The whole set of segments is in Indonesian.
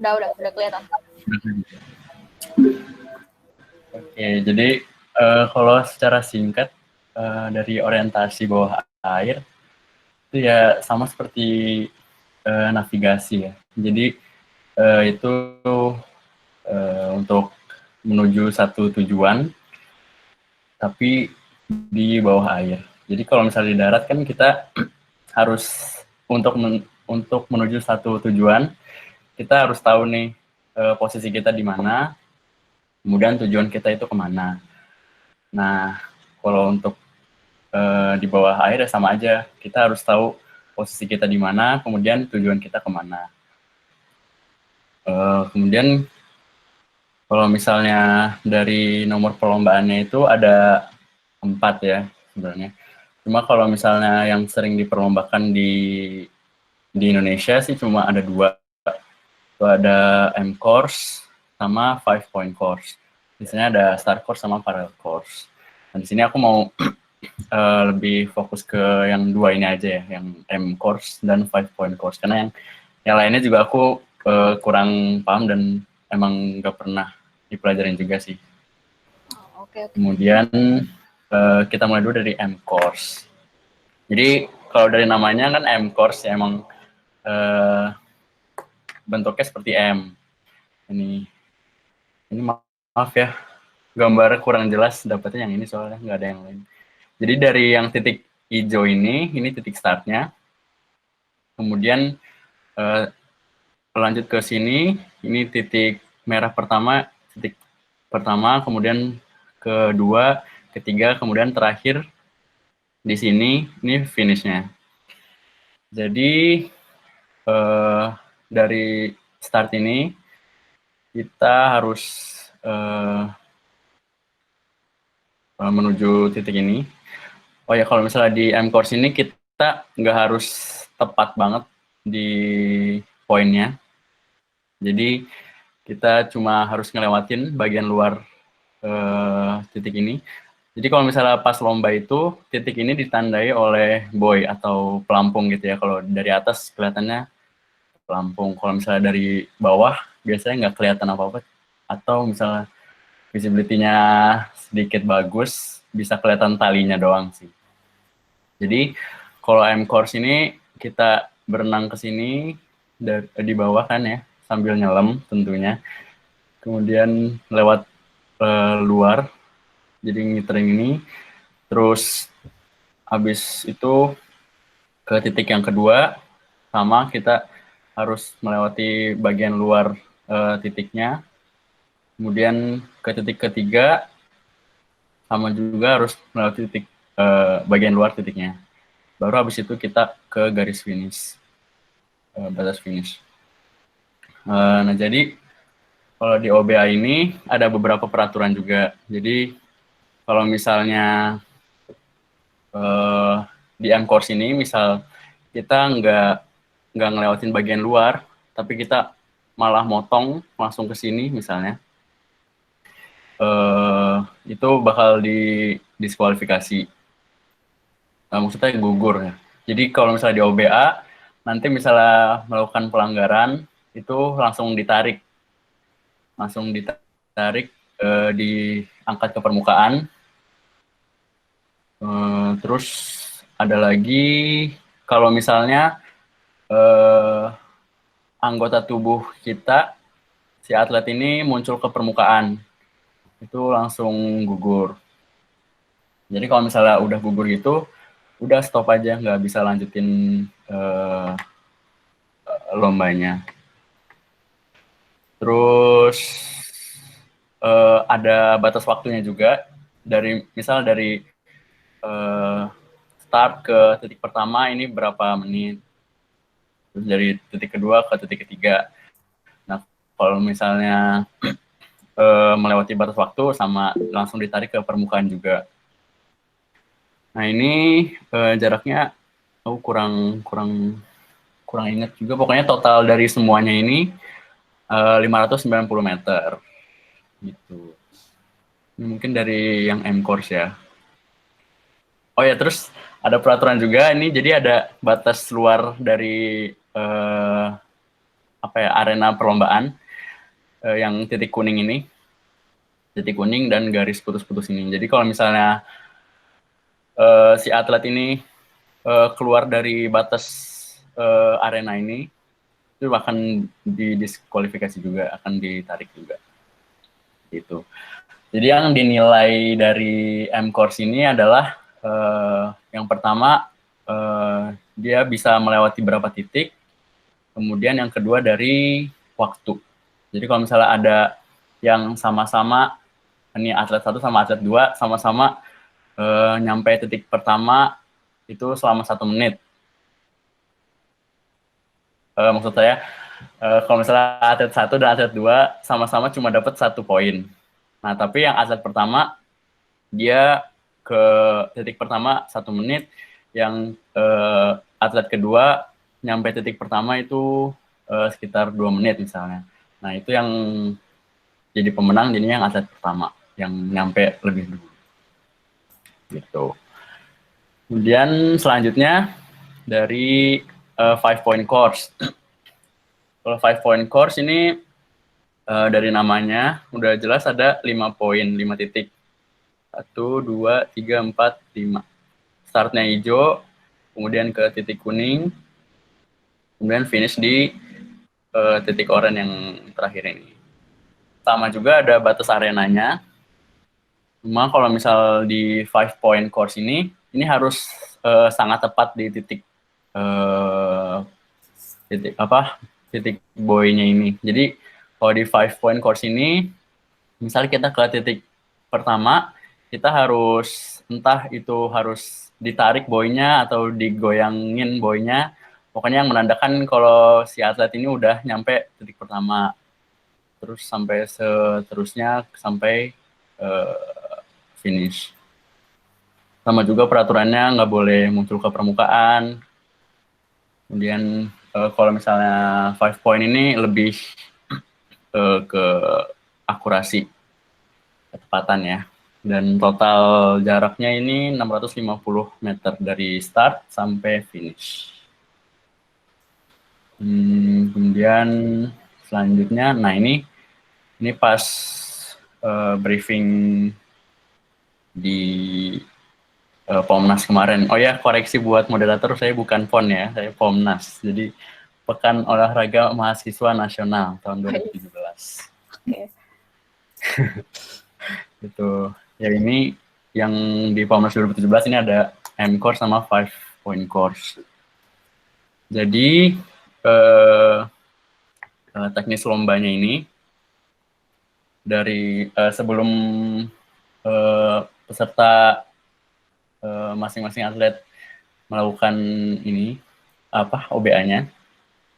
Udah kelihatan. Oke, jadi kalau secara singkat dari orientasi bawah air itu ya sama seperti navigasi ya. Jadi itu untuk menuju satu tujuan, tapi di bawah air. Jadi kalau misalnya di darat kan kita harus untuk menuju satu tujuan, kita harus tahu nih posisi kita di mana, kemudian tujuan kita itu kemana. Nah, kalau untuk di bawah air ya sama aja, kita harus tahu posisi kita di mana, kemudian tujuan kita kemana. Kemudian kalau misalnya dari nomor perlombaannya itu ada 4 ya sebenarnya. Cuma kalau misalnya yang sering diperlombakan di Indonesia sih cuma ada 2. Itu ada M course sama 5 point course. Biasanya ada star course sama parallel course. Dan di sini aku mau lebih fokus ke yang 2 ini aja ya, yang M course dan 5 point course. Karena yang lainnya juga aku kurang paham dan emang nggak pernah dipelajarin juga sih. Oke. Kemudian kita mulai dulu dari M course. Jadi kalau dari namanya kan M course ya emang bentuknya seperti M. Ini maaf ya, gambarnya kurang jelas, dapatnya yang ini soalnya nggak ada yang lain. Jadi dari yang titik hijau ini titik startnya. Kemudian lanjut ke sini, ini titik merah pertama, kemudian kedua, ketiga, kemudian terakhir di sini, ini finishnya. Jadi dari start ini kita harus menuju titik ini. Oh ya, kalau misalnya di M-Course ini kita nggak harus tepat banget di poinnya. Jadi kita cuma harus ngelewatin bagian luar titik ini. Jadi kalau misalnya pas lomba itu, titik ini ditandai oleh buoy atau pelampung gitu ya. Kalau dari atas kelihatannya pelampung. Kalau misalnya dari bawah, biasanya nggak kelihatan apa-apa. Atau misalnya visibility-nya sedikit bagus, bisa kelihatan talinya doang sih. Jadi kalau M-Course ini kita berenang ke sini di bawah kan ya, sambil nyelam tentunya. Kemudian lewat luar, jadi ngiterin ini. Terus habis itu ke titik yang kedua, sama kita harus melewati bagian luar titiknya. Kemudian ke titik ketiga, sama juga harus melewati titik bagian luar titiknya. Baru habis itu kita ke garis finish, batas finish. Nah jadi kalau di OBA ini ada beberapa peraturan juga. Jadi kalau misalnya di M-Course ini, misal kita nggak ngelewatin bagian luar, tapi kita malah motong langsung ke sini misalnya, itu bakal didiskualifikasi. Maksudnya gugur ya. Jadi kalau misalnya di OBA, nanti misalnya melakukan pelanggaran, itu langsung ditarik, diangkat ke permukaan. Terus ada lagi kalau misalnya anggota tubuh kita, si atlet ini muncul ke permukaan, itu langsung gugur. Jadi kalau misalnya udah gugur gitu, udah stop aja, nggak bisa lanjutin lombanya. Terus ada batas waktunya juga, misal dari start ke titik pertama ini berapa menit, terus dari titik kedua ke titik ketiga. Nah kalau misalnya melewati batas waktu sama langsung ditarik ke permukaan juga. Nah ini jaraknya aku kurang ingat juga, pokoknya total dari semuanya ini 590 meter gitu. Ini mungkin dari yang M-Course ya. Oh ya, terus ada peraturan juga ini, jadi ada batas luar dari arena perlombaan yang titik kuning ini, titik kuning dan garis putus-putus ini. Jadi kalau misalnya si atlet ini keluar dari batas arena ini, itu akan didiskualifikasi juga, akan ditarik juga. Gitu. Jadi yang dinilai dari M-Course ini adalah yang pertama dia bisa melewati berapa titik, kemudian yang kedua dari waktu. Jadi kalau misalnya ada yang sama-sama, ini atlet 1 sama atlet 2, sama-sama nyampe titik pertama itu selama 1 menit. Maksud saya, kalau misalnya atlet 1 dan atlet 2 sama-sama cuma dapat 1 poin. Nah, tapi yang atlet pertama, dia ke titik pertama 1 menit, yang atlet kedua nyampe titik pertama itu sekitar 2 menit misalnya. Nah, itu yang jadi pemenang jadinya yang atlet pertama, yang nyampe lebih dulu. Gitu. Kemudian selanjutnya dari 5-point course. Kalau 5-point course ini dari namanya udah jelas ada 5 poin, 5 titik. 1, 2, 3, 4, 5. Startnya hijau, kemudian ke titik kuning, kemudian finish di titik oranye yang terakhir ini. Sama juga ada batas arenanya. Cuma kalau misal di 5-point course ini harus sangat tepat di titik titik buoy-nya ini. Jadi kalau di 5-point course ini, misalnya kita ke titik pertama, kita harus entah itu harus ditarik buoy-nya atau digoyangin buoy-nya, pokoknya yang menandakan kalau si atlet ini udah nyampe titik pertama. Terus sampai seterusnya sampai finish. Sama juga peraturannya nggak boleh muncul ke permukaan. Kemudian kalau misalnya 5-point ini lebih ke akurasi, ketepatan ya. Dan total jaraknya ini 650 meter dari start sampai finish. Kemudian selanjutnya, nah ini pas briefing di Pomnas kemarin. Oh ya, koreksi buat moderator, saya bukan PON ya, saya Pomnas. Jadi Pekan Olahraga Mahasiswa Nasional tahun 2017. Oke. Gitu. Ya ini yang di Pomnas 2017 ini ada M-Course sama 5-point course. Jadi teknis lombanya ini dari sebelum peserta masing-masing atlet melakukan ini OBA-nya.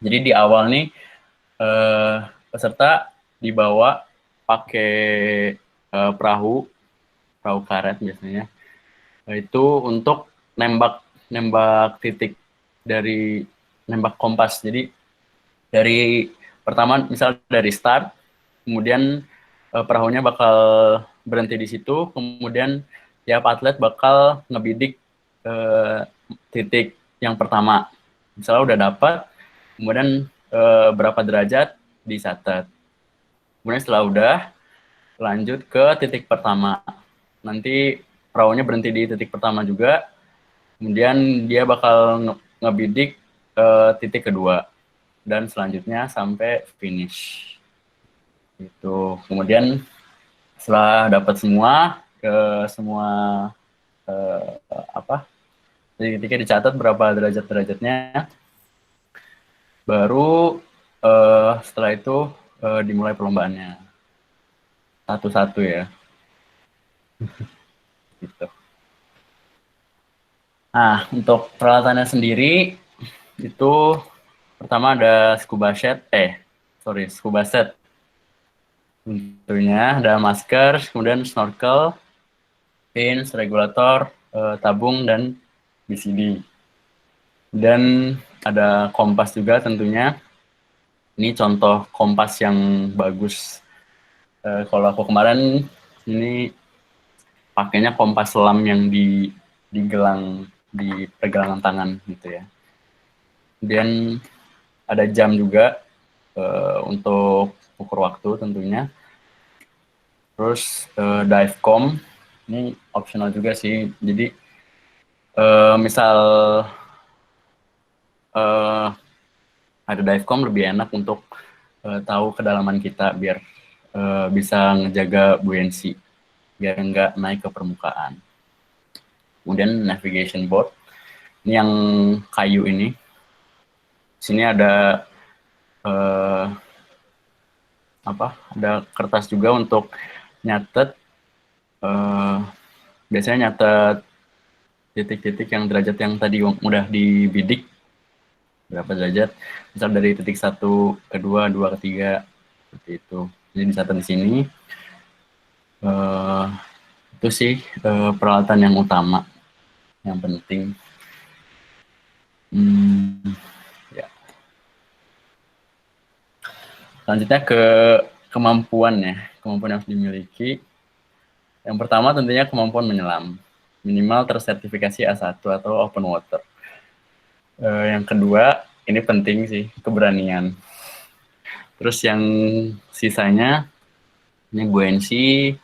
Jadi di awal nih peserta dibawa pakai perahu karet biasanya. Itu untuk nembak titik dari nembak kompas. Jadi dari pertama misal dari start, kemudian perahunya bakal berhenti di situ, kemudian tiap atlet bakal ngebidik titik yang pertama. Misalnya udah dapat, kemudian berapa derajat dicatat. Kemudian setelah udah, lanjut ke titik pertama. Nanti perahunya berhenti di titik pertama juga, kemudian dia bakal ngebidik titik kedua, dan selanjutnya sampai finish. Itu. Kemudian setelah dapat semua, titiknya dicatat berapa derajatnya, baru setelah itu dimulai perlombaannya satu-satu ya. Gitu. Nah, untuk peralatannya sendiri itu pertama ada scuba set. Tentunya ada masker, kemudian snorkel, fins, regulator, tabung, dan BCD. Dan ada kompas juga tentunya. Ini contoh kompas yang bagus. Kalau aku kemarin ini pakainya kompas selam yang digelang di pergelangan tangan gitu ya. Kemudian ada jam juga. untuk ukur waktu tentunya. Terus divecom ini optional juga sih. Jadi misal ada divecom lebih enak untuk tahu kedalaman kita biar bisa ngejaga buoyancy biar nggak naik ke permukaan. Kemudian navigation board ini yang kayu ini. Sini ada ada kertas juga untuk nyatet, biasanya nyatet titik-titik yang derajat yang tadi udah dibidik berapa derajat, misal dari titik 1 ke 2, 2 ke 3 seperti itu. Jadi dicatat di sini. Itu sih peralatan yang utama, yang penting. Ya. Selanjutnya ke kemampuan ya, kemampuan yang harus dimiliki. Yang pertama tentunya kemampuan menyelam, minimal tersertifikasi A1 atau open water. Yang kedua, ini penting sih, keberanian. Terus yang sisanya, ini buoyancy,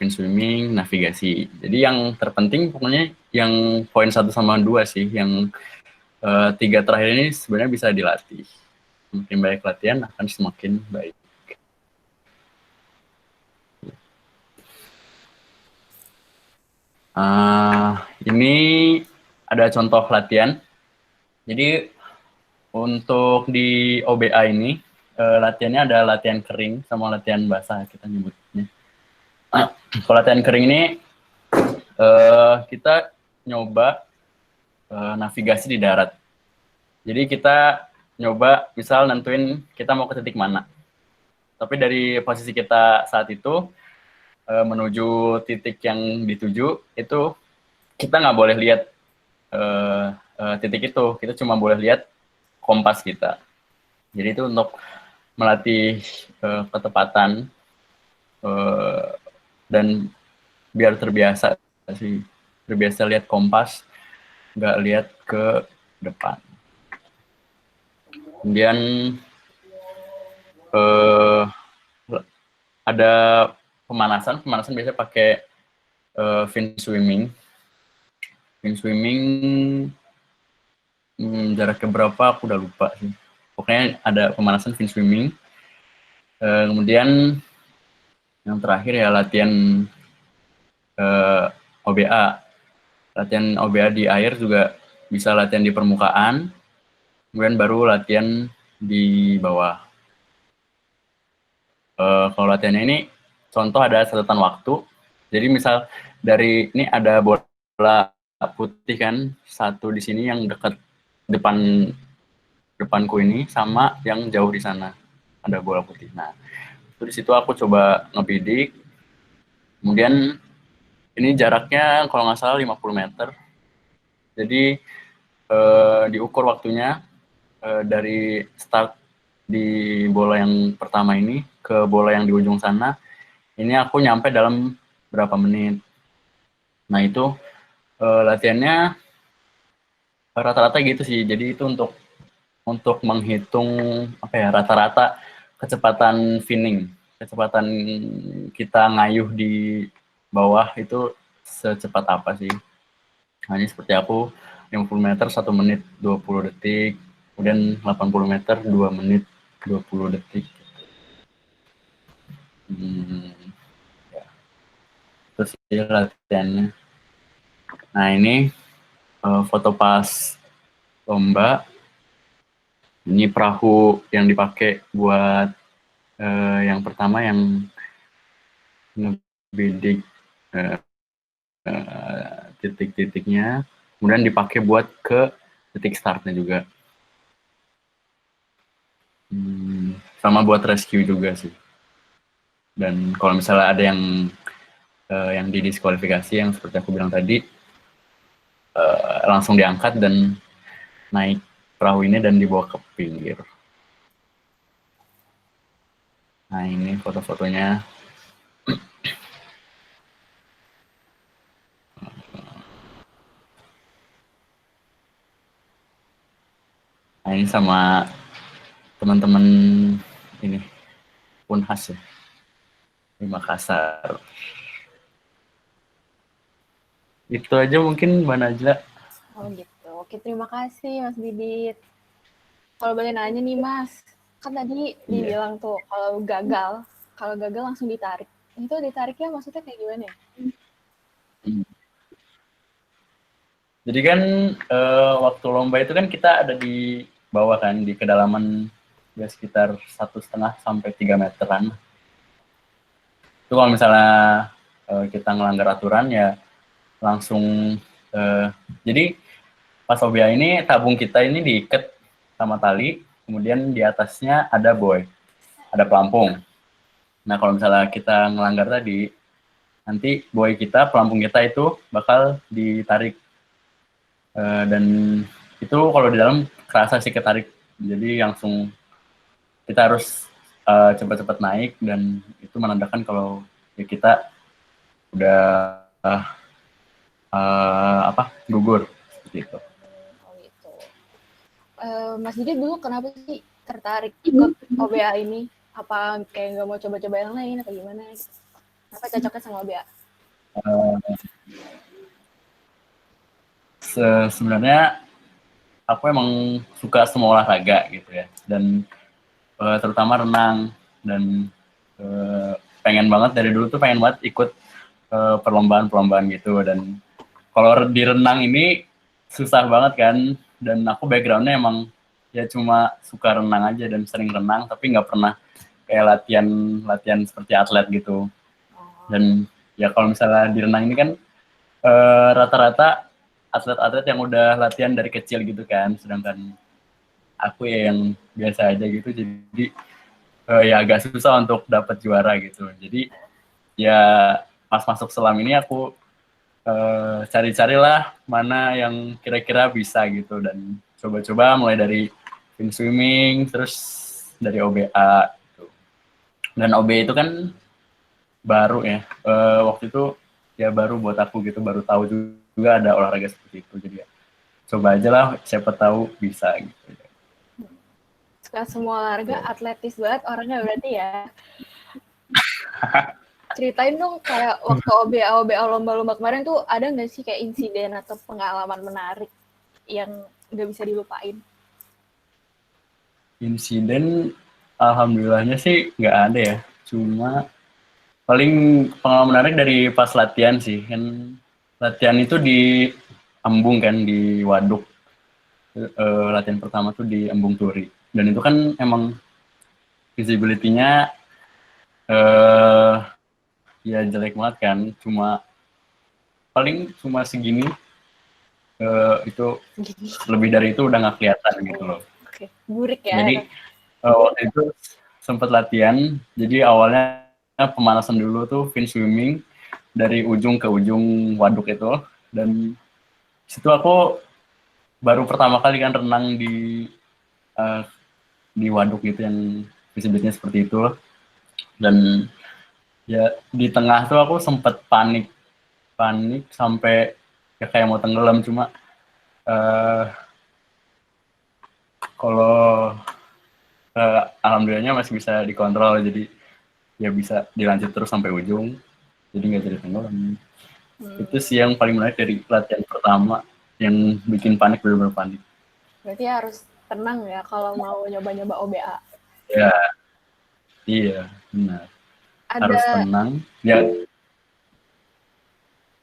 fin swimming, navigasi. Jadi yang terpenting pokoknya yang poin 1 sama 2 sih, yang 3 terakhir ini sebenarnya bisa dilatih. Semakin baik latihan akan semakin baik. Ini ada contoh latihan. Jadi untuk di OBA ini latihannya ada latihan kering sama latihan basah kita nyebutnya. Kalau latihan kering ini kita nyoba navigasi di darat. Jadi kita nyoba misal nentuin kita mau ke titik mana. Tapi dari posisi kita saat itu menuju titik yang dituju itu kita nggak boleh lihat titik itu, kita cuma boleh lihat kompas kita. Jadi itu untuk melatih ketepatan dan biar terbiasa sih, terbiasa lihat kompas, nggak lihat ke depan. Kemudian ada pemanasan biasanya pakai fin swimming. Fin swimming jaraknya berapa aku udah lupa sih. Pokoknya ada pemanasan fin swimming. Kemudian yang terakhir ya latihan OBA. Latihan OBA di air juga bisa latihan di permukaan, kemudian baru latihan di bawah. Kalau latihannya ini, contoh ada catatan waktu. Jadi misal dari ini ada bola putih kan, satu di sini yang dekat depanku ini, sama yang jauh di sana ada bola putih. Nah, itu di situ aku coba ngebidik. Kemudian ini jaraknya kalau nggak salah 50 meter. Jadi diukur waktunya dari start di bola yang pertama ini ke bola yang di ujung sana, ini aku nyampe dalam berapa menit. Nah itu latihannya rata-rata gitu sih. Jadi itu untuk menghitung apa ya rata-rata kecepatan finning, kecepatan kita ngayuh di bawah itu secepat apa sih. Nah ini seperti aku 50 meter 1 menit 20 detik, kemudian 80 meter 2 menit 20 detik. Ya. Terus ini latihannya. Nah ini foto pas lomba. Ini perahu yang dipakai buat yang pertama yang ngebidik titik-titiknya, kemudian dipakai buat ke titik startnya juga. Sama buat rescue juga sih. Dan kalau misalnya ada yang didiskualifikasi yang seperti aku bilang tadi, langsung diangkat dan naik perahu ini dan dibawa ke pinggir. Nah ini foto-fotonya. Nah ini sama teman-teman ini Unhas ya di Makassar. Itu aja mungkin Mbak Najla. Oh gitu. Oke, terima kasih Mas Didit. Kalau boleh nanya nih Mas, kan tadi dibilang tuh kalau gagal langsung ditarik. Itu ditariknya maksudnya kayak gimana ya? Jadi kan waktu lomba itu kan kita ada di bawah kan, di kedalaman ya sekitar 1,5 sampai 3 meteran. Itu kalau misalnya kita ngelanggar aturan ya langsung jadi pas OBA ini tabung kita ini diikat sama tali, kemudian di atasnya ada buoy, ada pelampung. Nah kalau misalnya kita ngelanggar tadi, nanti buoy kita, pelampung kita itu bakal ditarik. Dan itu kalau di dalam kerasa sih ketarik, jadi langsung kita harus cepat-cepat naik, dan itu menandakan kalau ya kita udah gugur seperti itu. Oh gitu. Mas Didit dulu kenapa sih tertarik ikut OBA ini? Apa kayak nggak mau coba-coba yang lain atau gimana? Apa cocoknya sama OBA? Sebenarnya aku emang suka semua olahraga gitu ya, dan terutama renang, dan pengen banget dari dulu tuh pengen banget ikut perlombaan-perlombaan gitu. Dan kalau di renang ini susah banget kan, dan aku backgroundnya emang ya cuma suka renang aja dan sering renang, tapi nggak pernah kayak latihan seperti atlet gitu. Dan ya kalau misalnya di renang ini kan rata-rata atlet-atlet yang udah latihan dari kecil gitu kan, sedangkan aku ya yang biasa aja gitu, jadi ya agak susah untuk dapat juara gitu. Jadi ya pas masuk selam ini aku cari-carilah mana yang kira-kira bisa gitu, dan coba-coba mulai dari fin swimming, terus dari OBA gitu. Dan OBA itu kan baru ya, waktu itu ya baru buat aku gitu, baru tahu juga ada olahraga seperti itu. Jadi ya coba aja lah, siapa tahu bisa gitu. Suka semua olahraga, atletis banget orangnya berarti ya. Ceritain dong kayak waktu OBA lomba-lomba kemarin tuh ada nggak sih kayak insiden atau pengalaman menarik yang nggak bisa dilupain? Insiden alhamdulillahnya sih nggak ada ya, cuma paling pengalaman menarik dari pas latihan sih. Kan latihan itu di Embung kan, di waduk. Latihan pertama tuh di Embung Turi, dan itu kan emang visibility-nya ya jelek banget kan, paling cuma segini, itu lebih dari itu udah nggak kelihatan gitu loh. Oke, burik ya. Jadi waktu itu sempat latihan, jadi awalnya pemanasan dulu tuh fin swimming dari ujung ke ujung waduk itu, dan situ aku baru pertama kali kan renang di waduk gitu yang visibility-nya seperti itu. Dan ya di tengah tuh aku sempet panik sampai ya kayak mau tenggelam, cuma kalau alhamdulillahnya masih bisa dikontrol, jadi ya bisa dilanjut terus sampai ujung, jadi nggak jadi tenggelam. Itu sih yang paling menarik dari latihan pertama, yang bikin panik, benar-benar panik. Berarti harus tenang ya kalau mau nyoba-nyoba OBA. Ya, iya, benar. Harus tenang. Ya,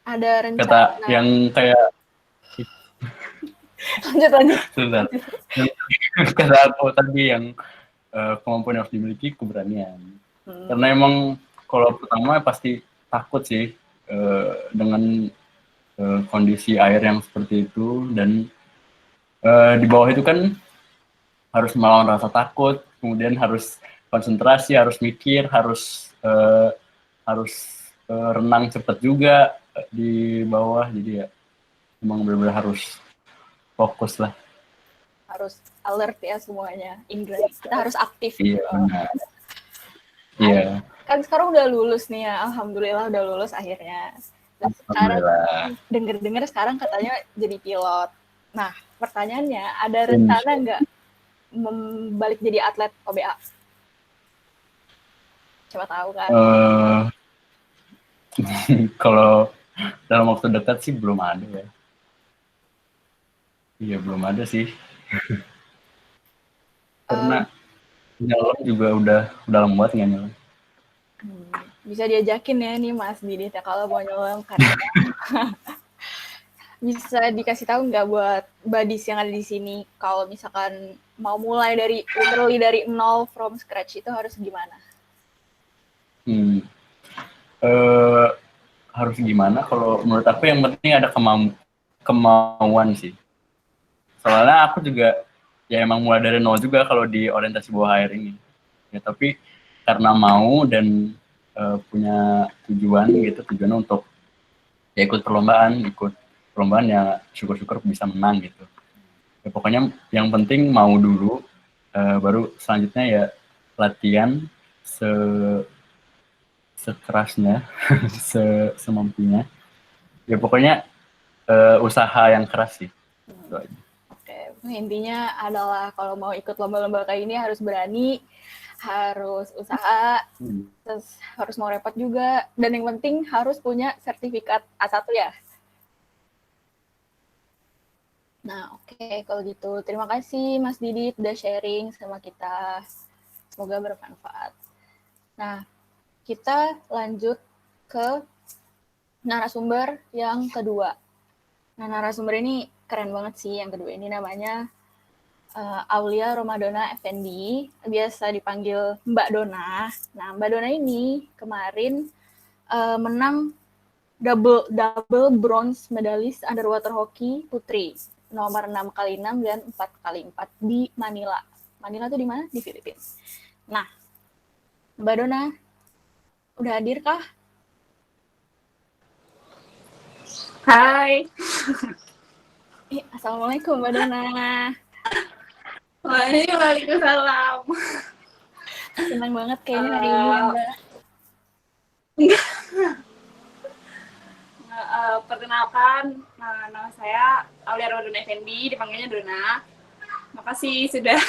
ada rencana. Kata yang kayak lanjut. Sebentar. Kata aku tadi yang kemampuan yang harus dimiliki keberanian. Karena emang kalau pertama pasti takut sih dengan kondisi air yang seperti itu, dan di bawah itu kan harus melawan rasa takut, kemudian harus konsentrasi, harus mikir, harus renang cepat juga di bawah. Jadi ya emang benar-benar harus fokus lah. Harus alert ya semuanya, indra kita harus aktif. Iya, benar. Iya. Kan sekarang udah lulus nih ya, alhamdulillah udah lulus akhirnya. Dan sekarang denger-dengar sekarang katanya jadi pilot. Nah, pertanyaannya, ada rencana nggak balik jadi atlet OBA? Coba tahu kan? Kalau dalam waktu dekat sih belum ada ya. Iya, belum ada sih. Karena nyelam juga udah lama banget nggak nyelam. Bisa diajakin ya nih Mas Didit ya kalau mau nyelam, karena bisa dikasih tahu nggak buat buddies yang ada di sini kalau misalkan mau mulai dari literally dari nol from scratch itu harus gimana? Harus gimana? Kalau menurut aku yang penting ada kemauan sih. Soalnya aku juga ya emang mulai dari nol juga kalau di orientasi bawah air ini. Ya tapi karena mau dan punya tujuan untuk ya ikut perlombaan ya syukur-syukur bisa menang gitu. Ya, pokoknya yang penting mau dulu, baru selanjutnya ya latihan sekerasnya, semampunya. Ya pokoknya usaha yang keras sih. Oke, intinya adalah kalau mau ikut lomba-lomba kayak ini harus berani, harus usaha, terus harus mau repot juga, dan yang penting harus punya sertifikat A1 ya. Nah, oke, kalau gitu terima kasih Mas Didit udah sharing sama kita. Semoga bermanfaat. Nah, kita lanjut ke narasumber yang kedua. Nah, narasumber ini keren banget sih yang kedua ini, namanya Aulia Romadona Effendi, biasa dipanggil Mbak Dona. Nah, Mbak Dona ini kemarin menang double bronze medalis underwater hoki putri nomor 6x6 dan 4x4 di Manila. Manila tuh di mana? Di Filipina. Nah, Mbak Dona udah hadir kah? Hai. Assalamualaikum Mbak Dona. Waalaikumsalam. Senang banget kayaknya hari ini ya Mbak. Perkenalkan, nama saya Aulia Romadona Effendi, dipanggilnya Dona. Makasih sudah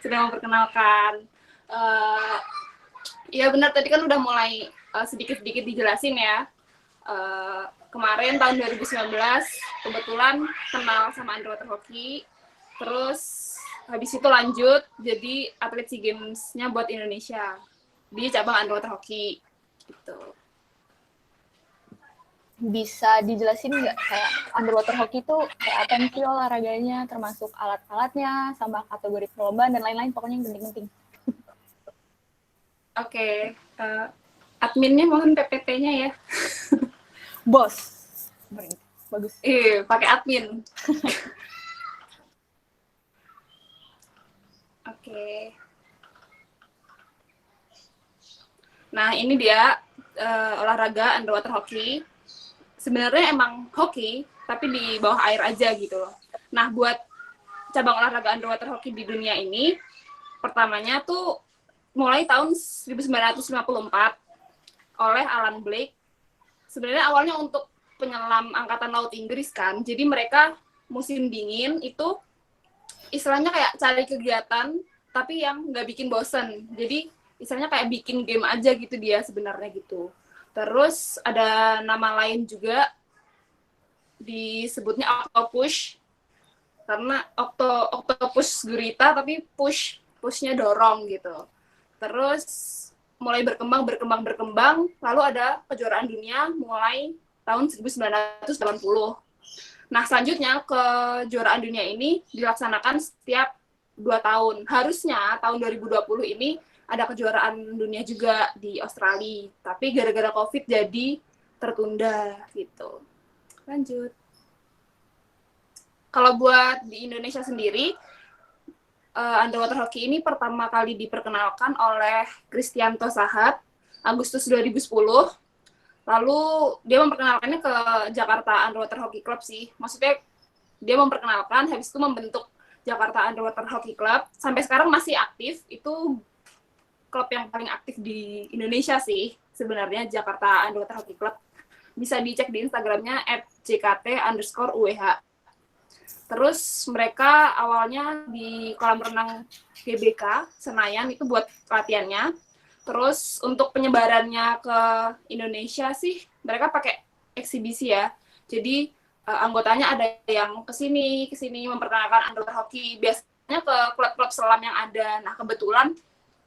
memperkenalkan. Ya benar, tadi kan udah mulai sedikit-sedikit dijelasin ya. Kemarin tahun 2019 kebetulan kenal sama underwater hoki, terus habis itu lanjut jadi atlet SEA Games-nya buat Indonesia di cabang underwater hoki gitu. Bisa dijelasin nggak kayak underwater hoki itu kayak apa sih olahraganya, termasuk alat-alatnya, sama kategori perlombaan dan lain-lain, pokoknya yang penting-penting. Oke, adminnya mohon PPT-nya ya. Bos, bagus. Pakai admin. Oke. Nah, ini dia olahraga underwater hoki. Sebenarnya emang hoki, tapi di bawah air aja gitu loh. Nah, buat cabang olahraga underwater hoki di dunia ini, pertamanya tuh mulai tahun 1954 oleh Alan Blake. Sebenarnya awalnya untuk penyelam Angkatan Laut Inggris kan, jadi mereka musim dingin itu istilahnya kayak cari kegiatan, tapi yang nggak bikin bosen. Jadi istilahnya kayak bikin game aja gitu dia sebenarnya gitu. Terus ada nama lain juga disebutnya octopus, karena octopus gurita tapi pushnya dorong gitu. Terus mulai berkembang, lalu ada kejuaraan dunia mulai tahun 1980. Nah, selanjutnya kejuaraan dunia ini dilaksanakan setiap 2 tahun. Harusnya tahun 2020 ini ada kejuaraan dunia juga di Australia, tapi gara-gara COVID jadi tertunda gitu. Lanjut. Kalau buat di Indonesia sendiri, underwater hoki ini pertama kali diperkenalkan oleh Kristianto Sahat, Agustus 2010. Lalu dia memperkenalkannya ke Jakarta Underwater Hockey Club sih. Maksudnya dia memperkenalkan, habis itu membentuk Jakarta Underwater Hockey Club. Sampai sekarang masih aktif, itu klub yang paling aktif di Indonesia sih sebenarnya, Jakarta Underwater Hockey Club. Bisa dicek di Instagramnya @jkt_UWH. Terus mereka awalnya di kolam renang GBK Senayan itu buat latihannya. Terus untuk penyebarannya ke Indonesia sih mereka pakai eksibisi ya. Jadi anggotanya ada yang ke sini memperkenalkan underwater hoki. Biasanya ke klub-klub selam yang ada. Nah, kebetulan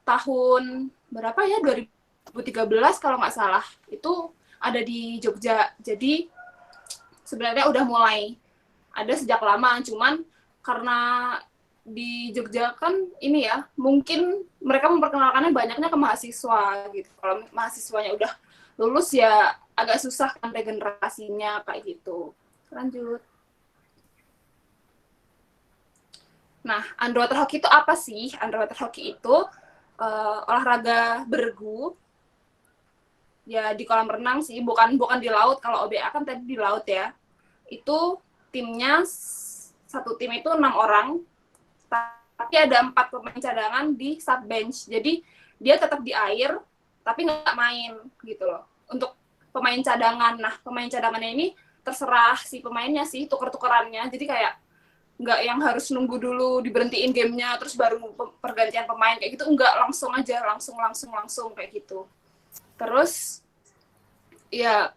tahun berapa ya? 2013 kalau nggak salah. Itu ada di Jogja. Jadi sebenarnya udah mulai ada sejak lama, cuman karena di Jogja kan ini ya, mungkin mereka memperkenalkannya banyaknya ke mahasiswa gitu. Kalau mahasiswanya udah lulus ya agak susah kan regenerasinya kayak gitu. Lanjut. Nah, underwater hoki itu apa sih? Underwater hoki itu olahraga bergu. Ya di kolam renang sih, bukan di laut. Kalau OBA kan tadi di laut ya. Itu timnya satu tim itu 6 orang, tapi ada 4 pemain cadangan di sub bench. Jadi dia tetap di air, tapi nggak main gitu loh. Untuk pemain cadangan, nah pemain cadangannya ini terserah si pemainnya sih tuker-tukerannya. Jadi kayak nggak yang harus nunggu dulu diberhentiin gamenya terus baru pergantian pemain kayak gitu, nggak, langsung aja langsung kayak gitu. Terus ya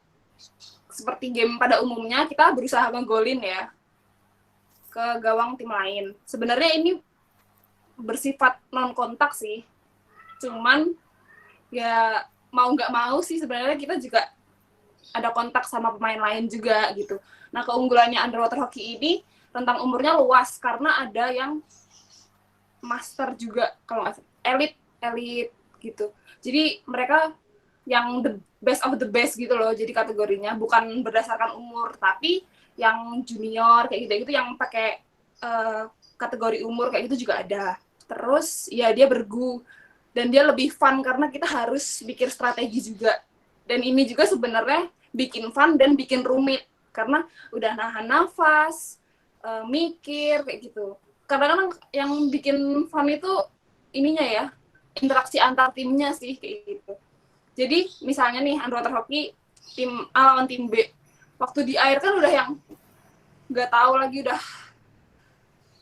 seperti game pada umumnya, kita berusaha ngegolin ya ke gawang tim lain. Sebenarnya ini bersifat non-kontak sih. Cuman ya mau nggak mau sih sebenarnya kita juga ada kontak sama pemain lain juga gitu. Nah, keunggulannya underwater hoki ini rentang umurnya luas karena ada yang master juga, kalau nggak salah, elit gitu. Jadi mereka yang the best of the best gitu loh, jadi kategorinya bukan berdasarkan umur, tapi yang junior kayak gitu yang pakai kategori umur kayak gitu juga ada. Terus ya dia bergu dan dia lebih fun karena kita harus bikin strategi juga, dan ini juga sebenarnya bikin fun dan bikin rumit karena udah nahan nafas, mikir kayak gitu. Kadang-kadang yang bikin fun itu ininya ya, interaksi antar timnya sih kayak gitu. Jadi misalnya nih underwater hoki tim A lawan tim B, waktu di air kan udah yang nggak tahu lagi, udah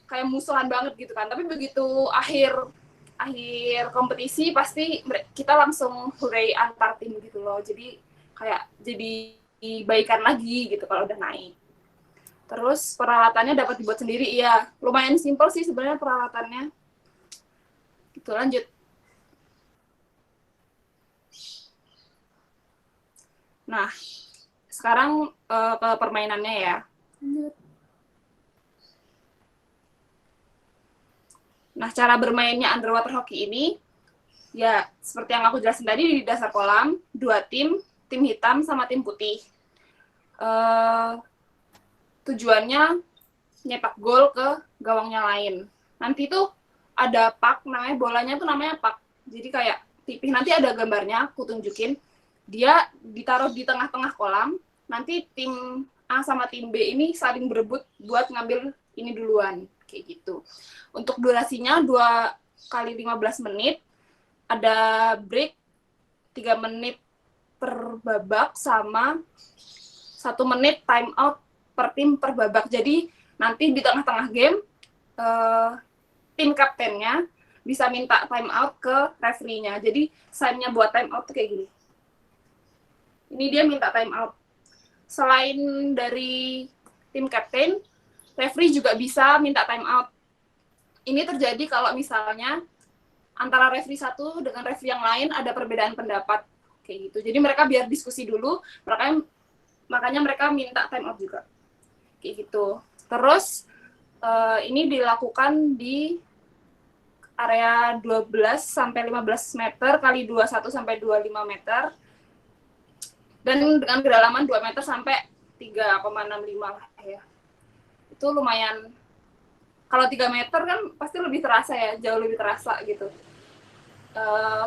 kayak musuhan banget gitu kan. Tapi begitu akhir kompetisi pasti kita langsung hooray antar tim gitu loh. Jadi kayak jadi baikan lagi gitu kalau udah naik. Terus peralatannya dapat dibuat sendiri, iya lumayan simpel sih sebenarnya peralatannya. Gitu, lanjut. Nah, sekarang ke permainannya ya. Nah, cara bermainnya underwater hoki ini, ya seperti yang aku jelasin tadi, di dasar kolam, 2 tim hitam sama tim putih. Tujuannya nyetak gol ke gawangnya lain. Nanti tuh ada puck, namanya bolanya tuh namanya puck. Jadi kayak pipih, nanti ada gambarnya, aku tunjukin. Dia ditaruh di tengah-tengah kolam, nanti tim A sama tim B ini saling berebut buat ngambil ini duluan, kayak gitu. Untuk durasinya 2 kali 15 menit, ada break 3 menit per babak sama 1 menit time out per tim per babak. Jadi nanti di tengah-tengah game, tim kaptennya bisa minta time out ke referee-nya. Jadi sign-nya buat time out tuh kayak gini. Ini dia minta time out. Selain dari tim kapten, referee juga bisa minta time out. Ini terjadi kalau misalnya antara referee satu dengan referee yang lain ada perbedaan pendapat kayak gitu. Jadi mereka biar diskusi dulu, makanya mereka minta time out juga. Kayak gitu. Terus ini dilakukan di area 12 sampai 15 meter kali 21 sampai 25 meter. Dan dengan kedalaman 2 meter sampai 3,65 lah ya. Itu lumayan. Kalau 3 meter kan pasti lebih terasa ya, jauh lebih terasa gitu.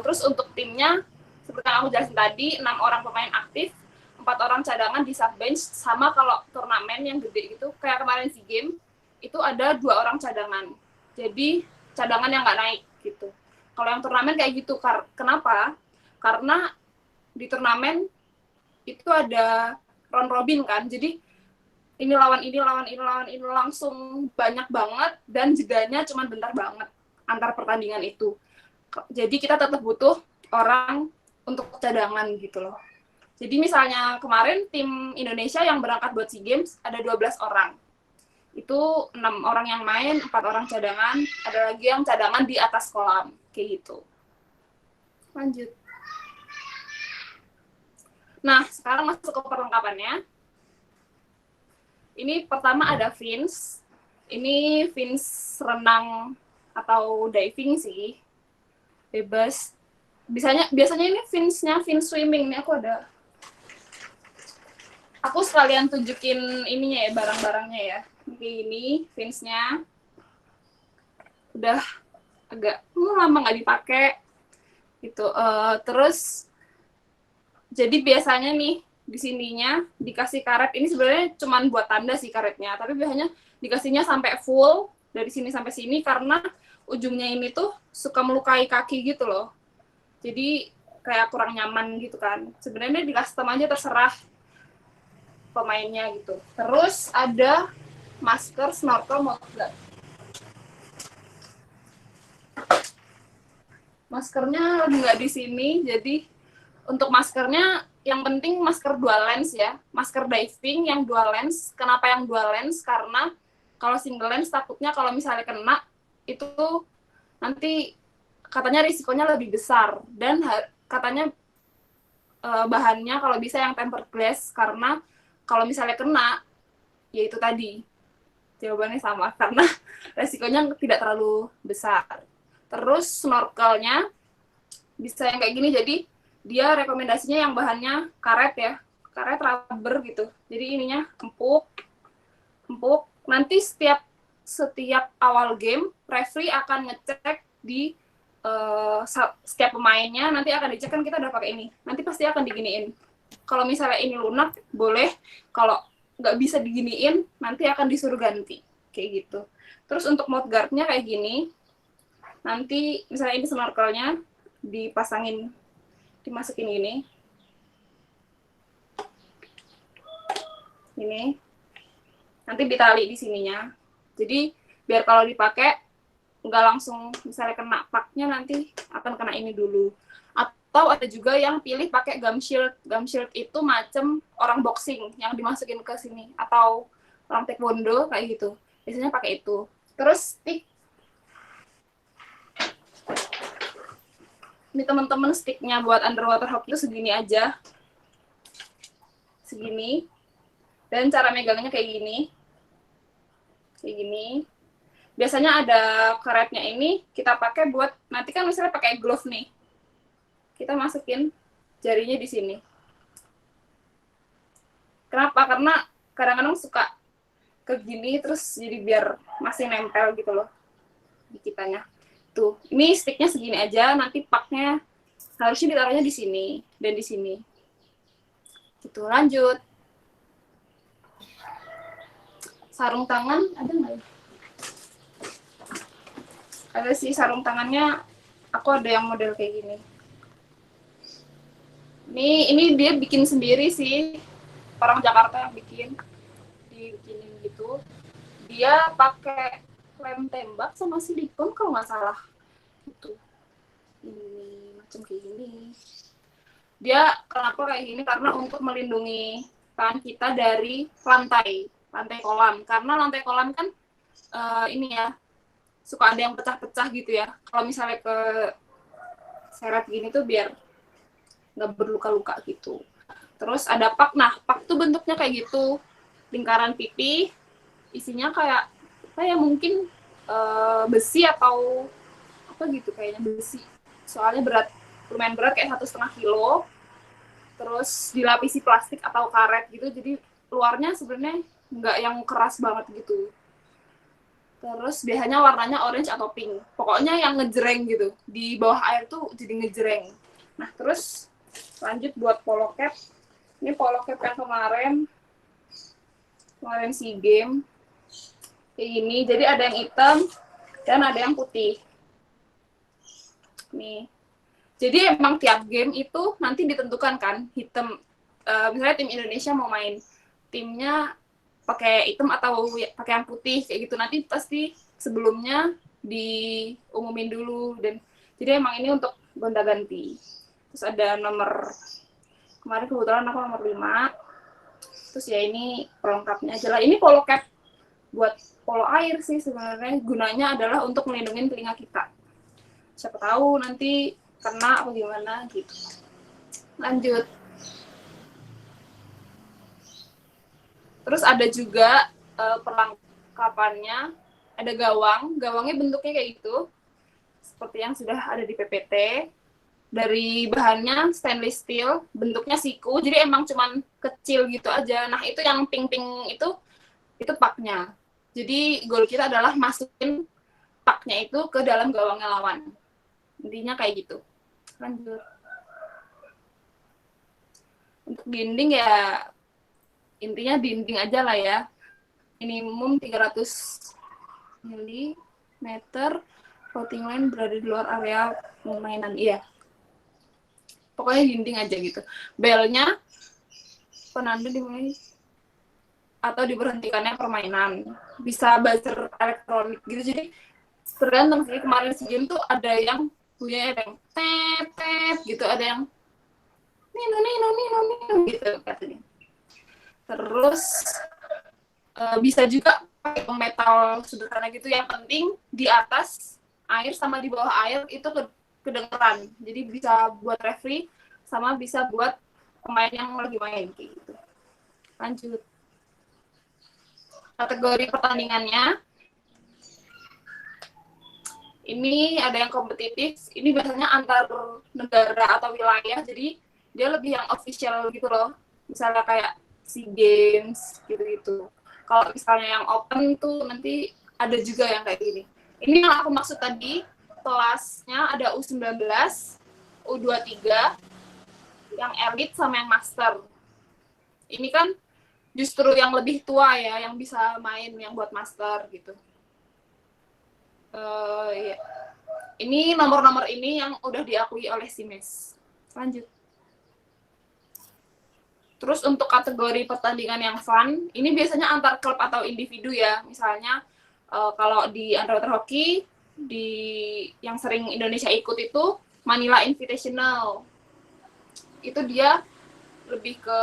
Terus untuk timnya, seperti yang aku jelasin tadi, 6 orang pemain aktif, 4 orang cadangan di sub bench. Sama kalau turnamen yang gede gitu, kayak kemarin SEA Games, itu ada 2 orang cadangan. Jadi cadangan yang nggak naik gitu. Kalau yang turnamen kayak gitu, kenapa? Karena di turnamen itu ada round robin kan, jadi ini lawan ini, lawan ini, lawan ini, langsung banyak banget, dan jedanya cuma bentar banget antar pertandingan itu. Jadi kita tetap butuh orang untuk cadangan gitu loh. Jadi misalnya kemarin tim Indonesia yang berangkat buat SEA Games ada 12 orang. Itu 6 orang yang main, 4 orang cadangan, ada lagi yang cadangan di atas kolam, kayak gitu. Lanjut. Nah, sekarang masuk ke perlengkapannya. Ini pertama ada fins. Ini fins renang atau diving sih. Bebas. Biasanya ini finsnya fins swimming. Ini aku sekalian tunjukin ininya ya, barang-barangnya ya. Kayak gini finsnya. Udah agak lama nggak dipakai gitu. Terus jadi biasanya nih di sininya dikasih karet. Ini sebenarnya cuma buat tanda sih karetnya, tapi biasanya dikasihnya sampai full dari sini sampai sini karena ujungnya ini tuh suka melukai kaki gitu loh. Jadi kayak kurang nyaman gitu kan. Sebenarnya di custom aja, terserah pemainnya gitu. Terus ada masker, snorkel, mouthguard. Maskernya lagi nggak di sini, jadi untuk maskernya yang penting masker dual lens ya. Masker diving yang dual lens. Kenapa yang dual lens? Karena kalau single lens takutnya kalau misalnya kena itu nanti katanya risikonya lebih besar, dan katanya bahannya kalau bisa yang tempered glass, karena kalau misalnya kena ya itu tadi jawabannya sama, karena risikonya tidak terlalu besar. Terus snorkelnya bisa yang kayak gini, jadi dia rekomendasinya yang bahannya karet ya, karet rubber gitu. Jadi ininya empuk. Nanti setiap awal game, referee akan ngecek di setiap pemainnya, nanti akan dicek kan kita udah pakai ini. Nanti pasti akan diginiin. Kalau misalnya ini lunak, boleh. Kalau nggak bisa diginiin, nanti akan disuruh ganti. Kayak gitu. Terus untuk mouthguard-nya kayak gini. Nanti misalnya ini snorkelnya, dimasukin gini. Ini. Nanti ditali di sininya. Jadi biar kalau dipakai nggak langsung misalnya kena paknya, nanti akan kena ini dulu. Atau ada juga yang pilih pakai gum shield. Gum shield itu macam orang boxing yang dimasukin ke sini, atau orang taekwondo kayak gitu. Biasanya pakai itu. Terus stick. Ini teman-teman sticknya buat underwater hoki itu segini aja. Segini. Dan cara megangnya kayak gini. Kayak gini. Biasanya ada karetnya ini kita pakai buat, nanti kan misalnya pakai glove nih. Kita masukin jarinya di sini. Kenapa? Karena kadang-kadang suka ke gini terus jadi biar masih nempel gitu loh di kitanya. Tuh, ini sticknya segini aja, nanti paknya harusnya ditaruhnya di sini dan di sini. Gitu, lanjut. Sarung tangan ada nggak ya? Ada sih sarung tangannya, aku ada yang model kayak gini. Ini dia bikin sendiri sih, orang Jakarta yang dibikinin gitu. Dia pakai lem tembak sama silikon kalau nggak salah. Gitu. Ini macam kayak gini. Dia kenapa kayak gini? Karena untuk melindungi tangan kita dari lantai kolam. Karena lantai kolam kan ini ya, suka ada yang pecah-pecah gitu ya. Kalau misalnya ke seret gini tuh biar nggak berluka-luka gitu. Terus ada pak. Nah, pak tuh bentuknya kayak gitu. Lingkaran pipih, isinya kayak mungkin besi atau apa gitu, kayaknya besi. Soalnya lumayan berat, kayak 1,5 kilo. Terus dilapisi plastik atau karet gitu, jadi luarnya sebenarnya nggak yang keras banget gitu. Terus biasanya warnanya orange atau pink. Pokoknya yang ngejreng gitu. Di bawah air tuh jadi ngejreng. Nah, terus lanjut buat polo cap. Ini polo cap yang kemarin SEA Games. Kayak gini. Jadi ada yang hitam dan ada yang putih. Nih. Jadi emang tiap game itu nanti ditentukan kan, hitam. Misalnya tim Indonesia mau main. Timnya pakai hitam atau pakai yang putih kayak gitu. Nanti pasti sebelumnya diumumin dulu, dan jadi emang ini untuk gonta-ganti. Terus ada nomor, kemarin kebetulan aku nomor 5. Terus ya ini pelengkapnya aja lah. Ini polo cap buat polo air sih sebenarnya, gunanya adalah untuk melindungi telinga kita. Siapa tahu nanti kena apa gimana gitu. Lanjut. Terus ada juga perlengkapannya, ada gawang. Gawangnya bentuknya kayak gitu, seperti yang sudah ada di PPT. Dari bahannya stainless steel, bentuknya siku, jadi emang cuman kecil gitu aja. Nah itu yang pink-pink itu paknya. Jadi goal kita adalah masukin paknya itu ke dalam gawangnya lawan. Intinya kayak gitu. Lanjut. Untuk dinding ya, intinya dinding aja lah ya. Minimum 300 mm, floating line berada di luar area permainan. Iya. Pokoknya dinding aja gitu. Belnya penanda dimulai atau diberhentikannya permainan. Bisa buzzer elektronik gitu. Jadi tergantung sih, kemarin si game tuh ada yang punya yang tep gitu, ada yang nino gitu katanya. Terus bisa juga pakai metal sederhana gitu, yang penting di atas air sama di bawah air itu kedengeran. Jadi bisa buat referee sama bisa buat pemain yang lagi main kayak gitu. Lanjut. Kategori pertandingannya. Ini ada yang kompetitif, ini biasanya antar negara atau wilayah, jadi dia lebih yang official gitu loh. Misalnya kayak SEA Games gitu-gitu. Kalau misalnya yang open tuh nanti ada juga yang kayak gini. Ini yang aku maksud tadi, kelasnya ada U19, U23, yang elite sama yang master. Ini kan justru yang lebih tua ya, yang bisa main, yang buat master gitu. Ya. Ini nomor-nomor ini yang udah diakui oleh SIMES. Lanjut. Terus untuk kategori pertandingan yang fun, ini biasanya antar klub atau individu ya. Misalnya kalau di underwater hockey, yang sering Indonesia ikut itu Manila Invitational. Itu dia lebih ke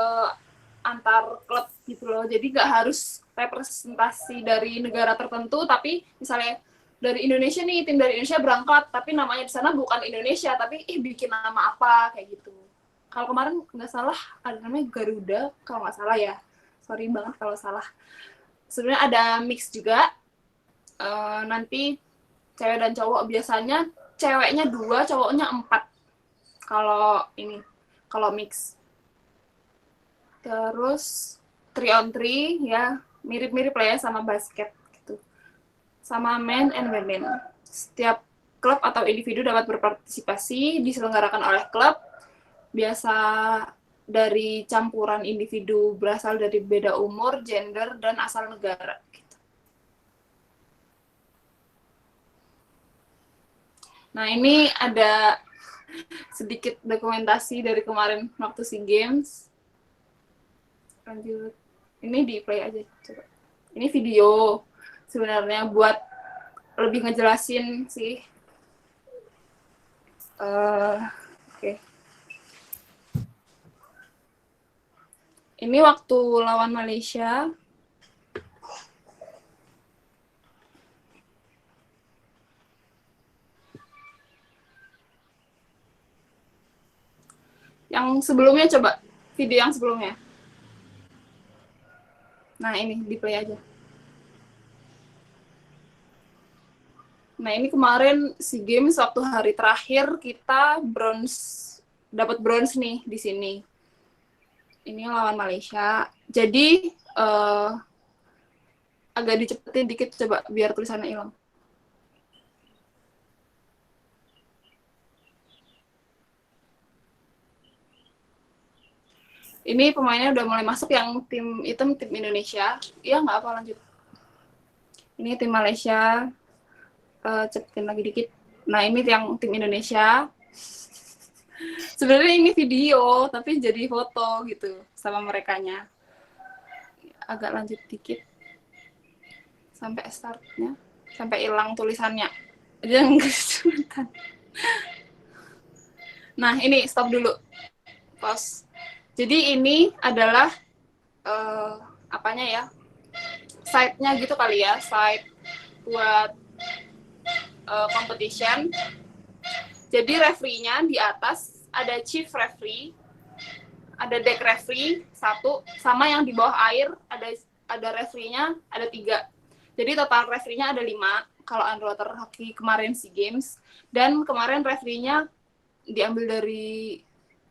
antar klub gitu loh. Jadi nggak harus representasi dari negara tertentu, tapi misalnya dari Indonesia nih, tim dari Indonesia berangkat, tapi namanya di sana bukan Indonesia, tapi bikin nama apa kayak gitu. Kalau kemarin nggak salah ada namanya Garuda, kalau nggak salah ya. Sorry banget kalau salah. Sebenarnya ada mix juga. Nanti cewek dan cowok, biasanya ceweknya 2, cowoknya 4. Kalau mix. Terus 3-on-3 ya, mirip-mirip lah ya sama basket. Sama men and women. Setiap klub atau individu dapat berpartisipasi, diselenggarakan oleh klub, biasa dari campuran individu berasal dari beda umur, gender, dan asal negara. Nah, ini ada sedikit dokumentasi dari kemarin waktu SEA Games. Lanjut. Ini di play aja, coba. Ini video sebenarnya buat lebih ngejelasin sih. Oke. Ini waktu lawan Malaysia. Yang sebelumnya coba, video yang sebelumnya. Nah, ini di play aja. Nah, ini kemarin SEA Games waktu hari terakhir kita dapat bronze nih di sini. Ini lawan Malaysia. Jadi agak dicepetin dikit coba biar tulisannya hilang. Ini pemainnya udah mulai masuk, yang tim hitam tim Indonesia. Iya, nggak apa, lanjut. Ini tim Malaysia. Cepetin lagi dikit. Nah, ini yang tim Indonesia. Sebenarnya ini video, tapi jadi foto gitu sama merekanya. agak lanjut dikit sampai startnya, sampai hilang tulisannya. Jangan kesulitan. Nah, ini stop dulu. Pause. Jadi ini adalah apanya ya? Site-nya gitu kali ya, site buat competition. Jadi referee-nya di atas ada chief referee, ada deck referee 1, sama yang di bawah air ada referee-nya ada 3. Jadi total referee-nya ada 5 kalau underwater hoki kemarin SEA Games, dan kemarin referee-nya diambil dari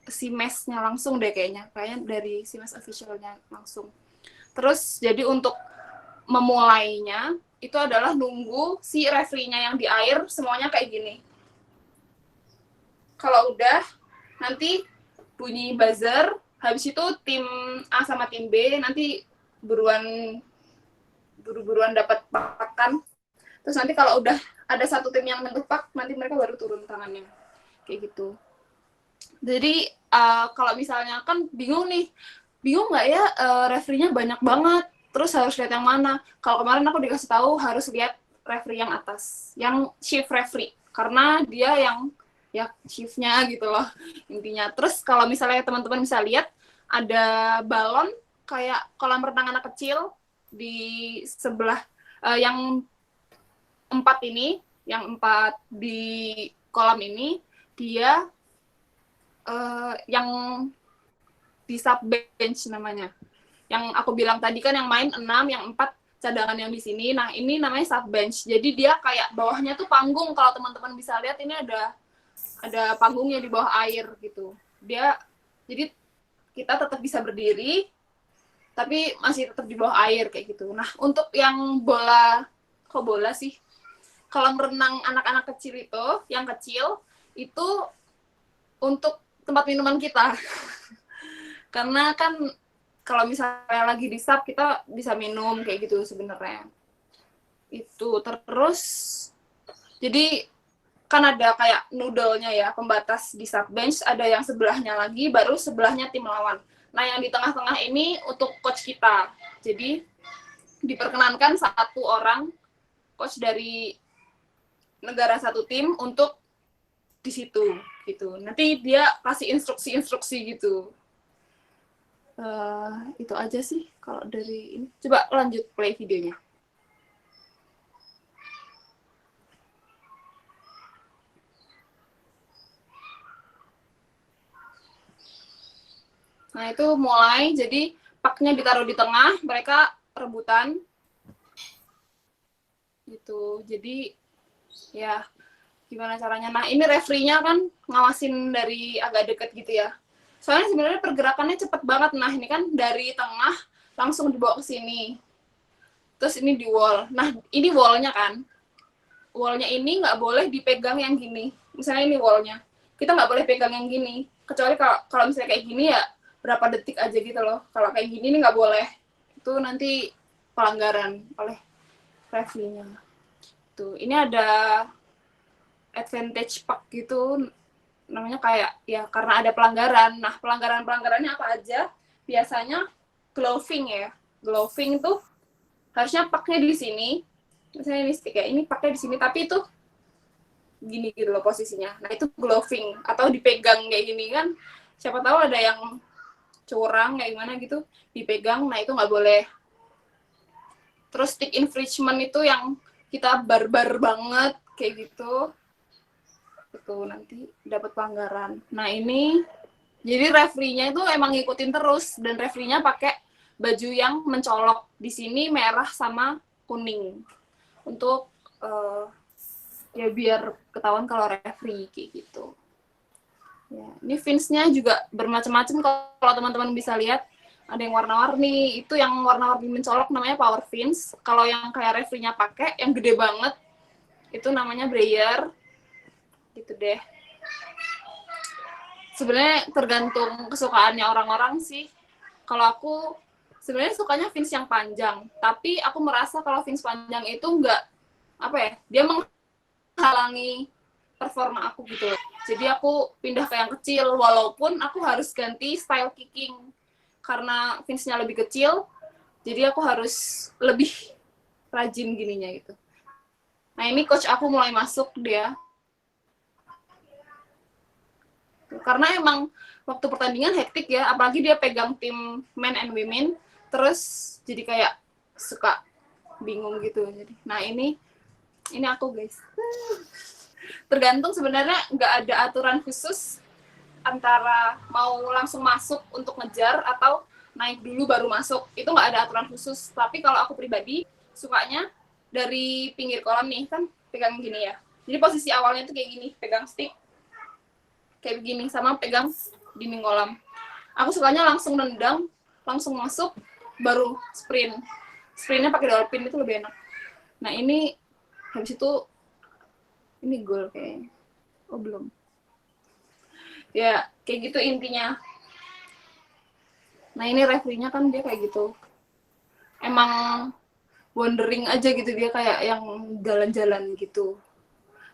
SEAMES-nya langsung deh kayaknya dari SEAMES official-nya langsung. Terus jadi untuk memulainya itu adalah nunggu si referee-nya yang di air semuanya kayak gini. Kalau udah, nanti bunyi buzzer, habis itu tim A sama tim B nanti buru-buruan dapat pakan. Terus nanti kalau udah ada satu tim yang menentukan pak, nanti mereka baru turun tangannya. Kayak gitu. Jadi kalau misalnya kan bingung nggak ya referee-nya banyak banget, terus harus lihat yang mana. Kalau kemarin aku dikasih tahu harus lihat referee yang atas, yang chief referee, karena dia yang ya chief-nya gitu loh intinya. Terus kalau misalnya teman-teman bisa lihat ada balon kayak kolam renang anak kecil di sebelah yang 4 ini, yang 4 di kolam ini dia yang di sub bench namanya. Yang aku bilang tadi kan yang main 6, yang 4 cadangan yang di sini. Nah, ini namanya sub bench. Jadi dia kayak bawahnya tuh panggung, kalau teman-teman bisa lihat ini ada panggungnya di bawah air gitu. Jadi kita tetap bisa berdiri tapi masih tetap di bawah air kayak gitu. Nah, untuk yang bola sih? Kolam renang anak-anak kecil itu, yang kecil itu untuk tempat minuman kita. Karena kan kalau misalnya lagi di sub kita bisa minum kayak gitu sebenarnya. Itu terus jadi kan ada kayak noodle-nya ya, pembatas di sub bench, ada yang sebelahnya lagi, baru sebelahnya tim lawan. Nah, yang di tengah-tengah ini untuk coach kita. Jadi diperkenankan 1 orang coach dari negara satu tim untuk di situ gitu. Nanti dia kasih instruksi-instruksi gitu. Itu aja sih kalau dari ini. Coba lanjut play videonya. Nah, itu mulai, jadi puck-nya ditaruh di tengah, mereka rebutan. Gitu. Jadi ya gimana caranya. Nah, ini referee-nya kan ngawasin dari agak deket gitu ya. Soalnya sebenarnya pergerakannya cepet banget. Nah, ini kan dari tengah langsung dibawa ke sini. Terus ini di wall. Nah, ini wall-nya kan. Wall-nya ini nggak boleh dipegang yang gini. Misalnya ini wall-nya. Kita nggak boleh pegang yang gini. Kecuali kalau misalnya kayak gini ya berapa detik aja gitu loh. Kalau kayak gini nih nggak boleh. Itu nanti pelanggaran oleh referee-nya. Tuh, ini ada advantage puck gitu, namanya kayak ya karena ada pelanggaran. Nah, pelanggarannya apa aja? Biasanya gloving ya. Gloving tuh harusnya puck-nya di sini. Misalnya ini stick ya, ini puck-nya di sini, tapi itu gini gitu loh posisinya. Nah, itu gloving atau dipegang kayak gini kan. Siapa tahu ada yang curang kayak gimana gitu, dipegang, nah itu nggak boleh. Terus stick infringement itu yang kita barbar banget kayak gitu. Itu nanti dapat pelanggaran. Nah, ini jadi referee-nya itu emang ngikutin terus, dan referee-nya pakai baju yang mencolok. Di sini merah sama kuning. Untuk ya biar ketahuan kalau referee kayak gitu. Ya, ini fins-nya juga bermacam-macam kalau teman-teman bisa lihat. Ada yang warna-warni, itu yang warna-warni mencolok namanya power fins. Kalau yang kayak referee-nya pakai, yang gede banget, itu namanya brayer. Gitu deh. Sebenarnya tergantung kesukaannya orang-orang sih. Kalau aku sebenarnya sukanya fins yang panjang, tapi aku merasa kalau fins panjang itu enggak, apa ya, dia menghalangi performa aku gitu. Jadi aku pindah ke yang kecil, walaupun aku harus ganti style kicking. Karena fins-nya lebih kecil, Jadi aku harus lebih rajin gininya gitu. Nah ini coach aku mulai masuk dia. Karena emang waktu pertandingan hektik ya, apalagi dia pegang tim men and women, terus jadi kayak suka bingung gitu. Jadi, nah ini aku guys. Tergantung sebenarnya nggak ada aturan khusus antara mau langsung masuk untuk ngejar atau naik dulu baru masuk. Itu nggak ada aturan khusus. Tapi kalau aku pribadi sukanya dari pinggir kolam nih kan pegang gini ya. Jadi posisi awalnya tuh kayak gini, pegang stick kayak begini sama pegang dinding kolam. Aku sukanya langsung nendang, langsung masuk, baru sprint. Sprintnya pakai dolphin itu lebih enak. Nah ini habis itu ini gol kayaknya. Oh belum. Ya kayak gitu intinya. Nah ini referee-nya kan dia kayak gitu. Emang wondering aja gitu, dia kayak yang jalan-jalan gitu.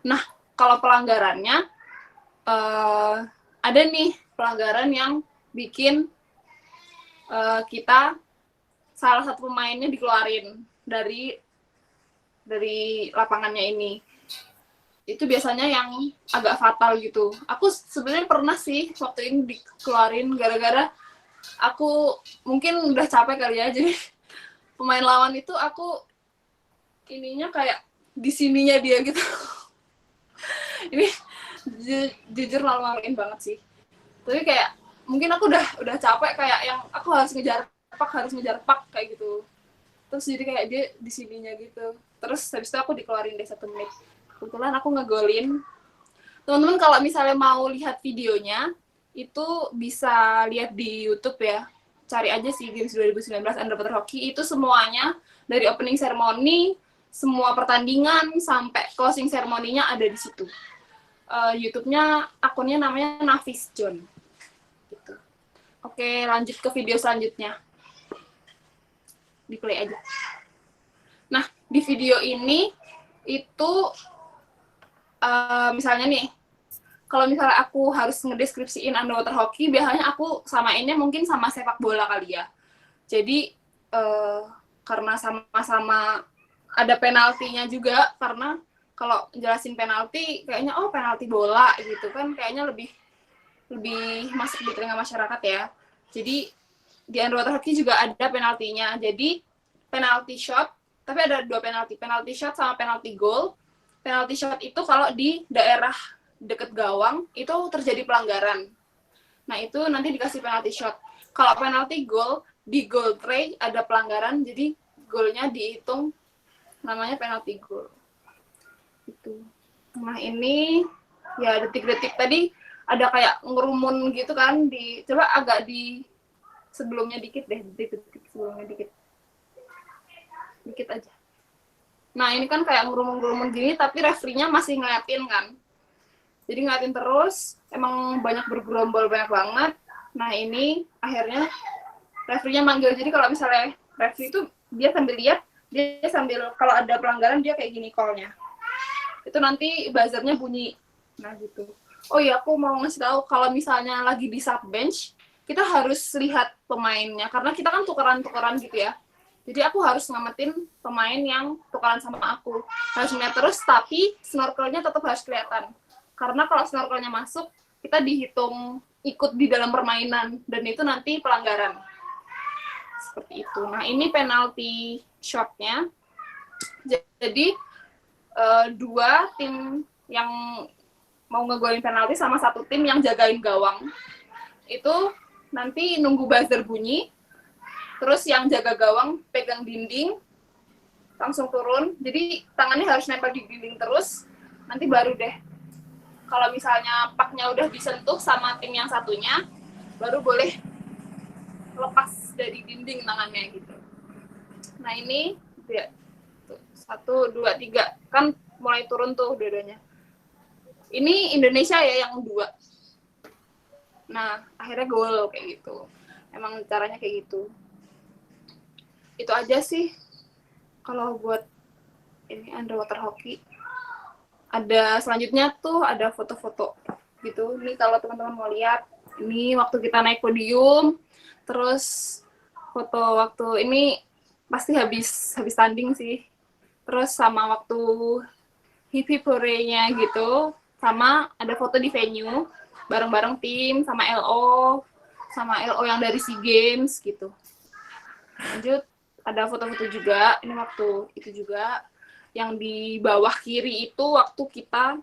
Nah kalau pelanggarannya ada nih pelanggaran yang bikin kita salah satu pemainnya dikeluarin dari lapangannya ini. Itu biasanya yang agak fatal gitu. Aku sebenarnya pernah sih waktu ini dikeluarin gara-gara aku mungkin udah capek kali ya, jadi pemain lawan itu aku ininya kayak di sininya dia gitu. Ini jujur malu-maluin banget sih. Tapi kayak mungkin aku udah capek, kayak yang aku harus ngejar pak kayak gitu. Terus jadi kayak dia di sininya gitu. Terus habis itu aku dikeluarin deh 1 menit. Kebetulan aku ngegolin. Teman-teman kalau misalnya mau lihat videonya itu bisa lihat di YouTube ya. Cari aja sih Games 2019 Underwater Hockey, itu semuanya dari opening ceremony, semua pertandingan sampai closing ceremony-nya ada di situ. YouTube-nya akunnya namanya Navis John. Gitu. Oke, lanjut ke video selanjutnya. Di play aja. Nah, di video ini itu misalnya nih, kalau misalnya aku harus ngedeskripsiin underwater hockey, biasanya aku samainnya mungkin sama sepak bola kali ya. Jadi karena sama-sama ada penaltinya juga, karena kalau jelasin penalti kayaknya penalti bola gitu kan, kayaknya lebih masuk di telinga masyarakat ya. Jadi di underwater hockey juga ada penaltinya. Jadi penalty shot, tapi ada 2 penalty shot sama penalty goal. Penalty shot itu kalau di daerah deket gawang itu terjadi pelanggaran. Nah itu nanti dikasih penalty shot. Kalau penalty goal, di goal tray ada pelanggaran, jadi goalnya dihitung namanya penalty goal. Gitu. Nah ini ya detik-detik tadi ada kayak ngerumun gitu kan, coba agak di sebelumnya dikit deh, detik-detik sebelumnya dikit aja. Nah ini kan kayak ngerumun-ngerumun gini, tapi referee-nya masih ngeliatin kan. Jadi ngeliatin terus, emang banyak bergerombol banyak banget. Nah ini akhirnya referee-nya manggil. Jadi kalau misalnya referee itu dia sambil lihat, dia sambil kalau ada pelanggaran dia kayak gini call-nya. Itu nanti buzzer-nya bunyi. Nah gitu. Oh iya, aku mau ngasih tahu kalau misalnya lagi di sub bench, kita harus lihat pemainnya karena kita kan tukeran-tukeran gitu ya. Jadi aku harus ngamatin pemain yang tukeran sama aku. Harus melihat terus, tapi snorkelnya tetap harus kelihatan. Karena kalau snorkelnya masuk, kita dihitung ikut di dalam permainan dan itu nanti pelanggaran. Seperti itu. Nah, ini penalty shot-nya. Jadi 2 tim yang mau ngegolin penalti sama 1 tim yang jagain gawang. Itu nanti nunggu buzzer bunyi, terus yang jaga gawang pegang dinding, langsung turun. Jadi tangannya harus nempel di dinding terus, nanti baru deh. Kalau misalnya puck-nya udah disentuh sama tim yang satunya, baru boleh lepas dari dinding tangannya gitu. Nah ini, 1, 2, 3, kan mulai turun tuh dua-duanya. Ini Indonesia ya yang 2. Nah, akhirnya gol kayak gitu. Emang caranya kayak gitu. Itu aja sih kalau buat ini underwater hockey. Ada selanjutnya tuh ada foto-foto gitu. Ini kalau teman-teman mau lihat, ini waktu kita naik podium, terus foto waktu ini pasti habis tanding sih. Terus sama waktu hip hore-nya gitu, sama ada foto di venue bareng-bareng tim sama LO yang dari SEA Games gitu. Lanjut ada foto-foto juga, ini waktu itu juga yang di bawah kiri itu waktu kita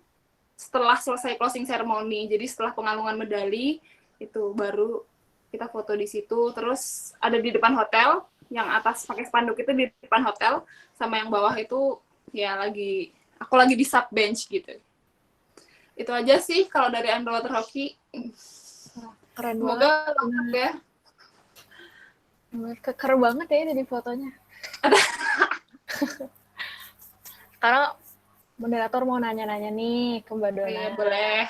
setelah selesai closing ceremony, jadi setelah pengalungan medali itu baru kita foto di situ. Terus ada di depan hotel, yang atas pakai spanduk itu di depan hotel, sama yang bawah itu ya aku lagi di sub bench gitu. Itu aja sih kalau dari underwater hockey. Keren Semoga banget. lengkap ya. Keker banget ya dari fotonya. Sekarang moderator mau nanya-nanya nih ke Mbak Dona. Oke, boleh.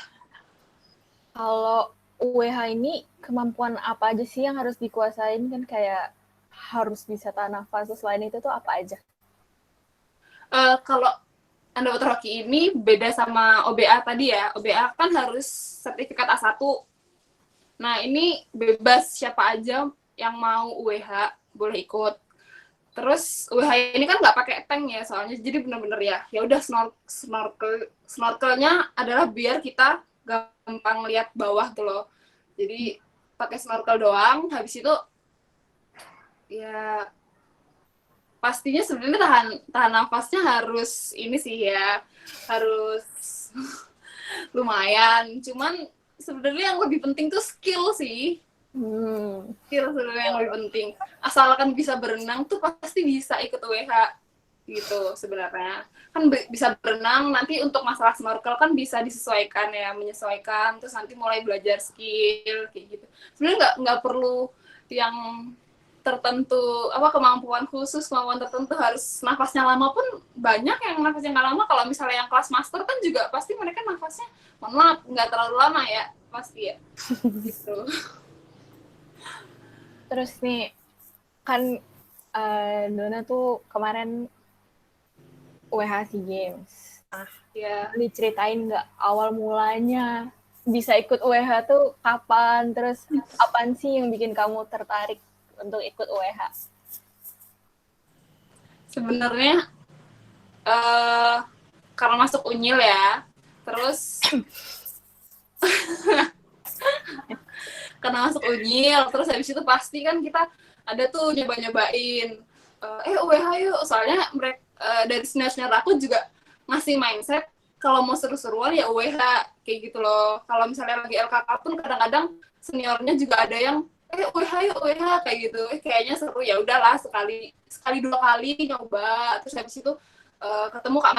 Kalau UWH ini kemampuan apa aja sih yang harus dikuasain, kan kayak harus bisa tahan nafas, selain itu tuh apa aja? Kalau underwater hockey ini beda sama OBA tadi ya. OBA kan harus sertifikat A1. Nah, ini bebas siapa aja yang mau UWH boleh ikut. Terus UWH ini kan nggak pakai tank ya, soalnya jadi bener-bener ya udah snorkelnya adalah biar kita gampang lihat bawah tuh loh. Jadi pakai snorkel doang, habis itu ya pastinya sebenarnya tahan nafasnya harus ini sih ya, harus lumayan. Cuman sebenarnya yang lebih penting tuh skill sih. Skill sebenarnya yang lebih penting. Asalkan bisa berenang tuh pasti bisa ikut UWH gitu sebenarnya. Kan bisa berenang, nanti untuk masalah snorkel kan bisa disesuaikan ya, menyesuaikan, terus nanti mulai belajar skill kayak gitu. Sebenarnya nggak perlu yang tertentu kemampuan tertentu harus nafasnya lama, pun banyak yang nafasnya nggak lama. Kalau misalnya yang kelas master kan juga pasti mereka nafasnya nggak terlalu lama ya, pasti ya gitu. Terus nih, kan Dona tuh kemarin UWH SEA Games. Ya. Diceritain nggak awal mulanya bisa ikut UWH tuh kapan? Terus apaan sih yang bikin kamu tertarik untuk ikut UWH? Sebenarnya karena masuk Unyil ya, terus karena masuk Unyil, terus habis itu pasti kan kita ada tuh nyoba-nyobain UWH yuk, soalnya mereka dari senior aku juga ngasih mindset kalau mau seru-seruan ya UWH kayak gitu loh. Kalau misalnya lagi LKK pun kadang-kadang seniornya juga ada yang UWH yuk UWH kayak gitu, kayaknya seru, ya udahlah sekali dua kali nyoba. Terus habis itu ketemu Kak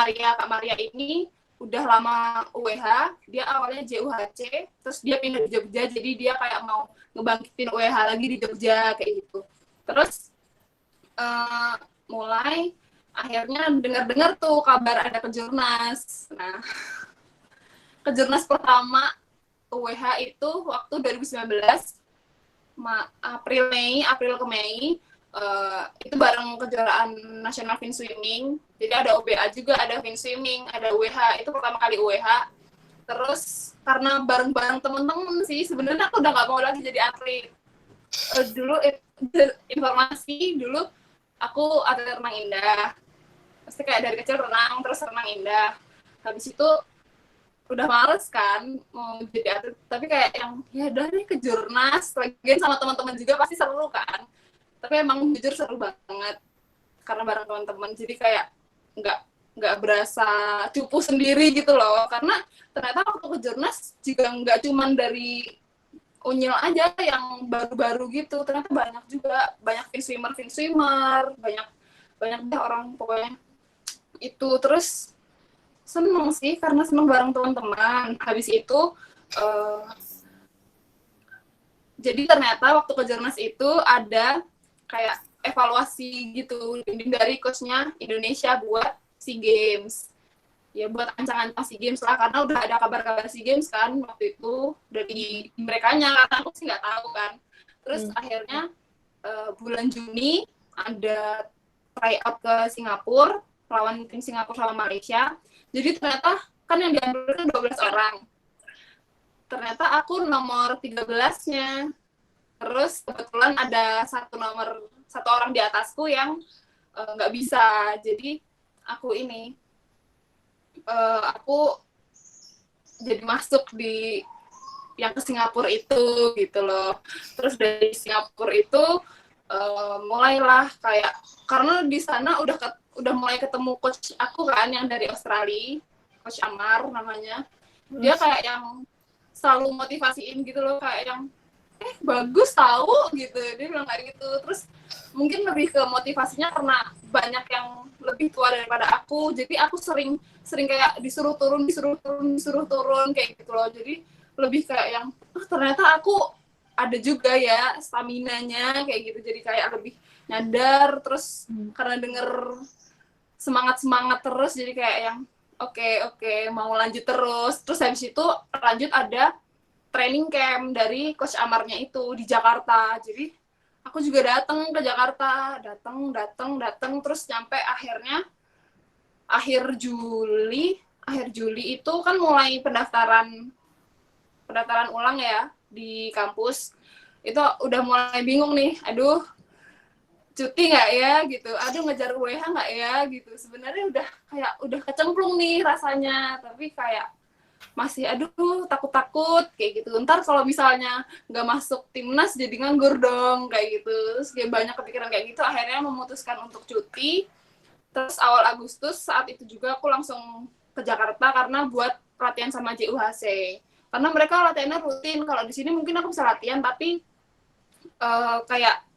Maria ini udah lama UWH, dia awalnya JUHC, terus dia pindah di Jogja, jadi dia kayak mau ngebangkitin UWH lagi di Jogja kayak gitu. Terus mulai akhirnya dengar tuh kabar ada kejurnas. Nah, kejurnas pertama UWH itu waktu 2019 April ke Mei, itu bareng kejuaraan nasional fin swimming. Jadi ada OBA juga, ada fin swimming, ada UWH. Itu pertama kali UWH. Terus karena bareng-bareng temen-temen sih, sebenarnya aku udah nggak mau lagi jadi atlet. Dulu informasi dulu aku atlet renang indah. Pasti kayak dari kecil renang, terus renang indah. Habis itu udah males kan mau jadi atlet, tapi kayak yang ya udah nih ke jurnas, lagian sama teman-teman juga pasti seru kan. Tapi emang jujur seru banget karena bareng teman-teman, jadi kayak nggak berasa cupu sendiri gitu loh, karena ternyata waktu ke jurnas juga nggak cuman dari Unyil aja yang baru-baru gitu, ternyata banyak juga, banyak fin swimmer, banyak deh orang pokoknya itu. Terus seneng sih karena seneng bareng teman-teman. Habis itu jadi ternyata waktu ke jurnas itu ada kayak evaluasi gitu dari coachnya Indonesia buat SEA Games, ya buat ancang-ancang SEA Games lah, karena udah ada kabar-kabar SEA Games kan waktu itu dari merekanya, karena aku sih nggak tahu kan. Terus akhirnya bulan Juni ada tryout ke Singapura, lawan tim Singapura sama Malaysia. Jadi ternyata kan yang diambil kan 12 orang. Ternyata aku nomor 13-nya. Terus kebetulan ada satu orang di atasku yang nggak bisa. Jadi aku aku jadi masuk di yang ke Singapura itu gitu loh. Terus dari Singapura itu mulailah kayak, karena di sana udah mulai ketemu coach aku kan yang dari Australia, Coach Amar namanya. Dia kayak yang selalu motivasiin gitu loh, kayak yang bagus tahu gitu, dia bilang kayak gitu. Terus mungkin lebih ke motivasinya karena banyak yang lebih tua daripada aku, jadi aku sering kayak disuruh turun kayak gitu loh. Jadi lebih kayak yang ternyata aku ada juga ya staminanya kayak gitu, jadi kayak lebih nyadar. Terus karena denger semangat terus, jadi kayak yang oke, mau lanjut terus. Terus habis itu lanjut ada training camp dari Coach Amarnya itu di Jakarta. Jadi aku juga datang ke Jakarta, datang terus nyampe akhir Juli itu kan mulai pendaftaran ulang ya di kampus. Itu udah mulai bingung nih, aduh cuti nggak ya gitu, aduh ngejar WH nggak ya gitu. Sebenarnya udah kecemplung nih rasanya, tapi kayak masih aduh takut kayak gitu. Ntar kalau misalnya nggak masuk timnas jadi nganggur dong kayak gitu. Terus kayak banyak kepikiran kayak gitu, akhirnya memutuskan untuk cuti. Terus awal Agustus saat itu juga aku langsung ke Jakarta karena buat latihan sama JUHC. Karena mereka latihannya rutin. Kalau di sini mungkin aku bisa latihan, tapi kayak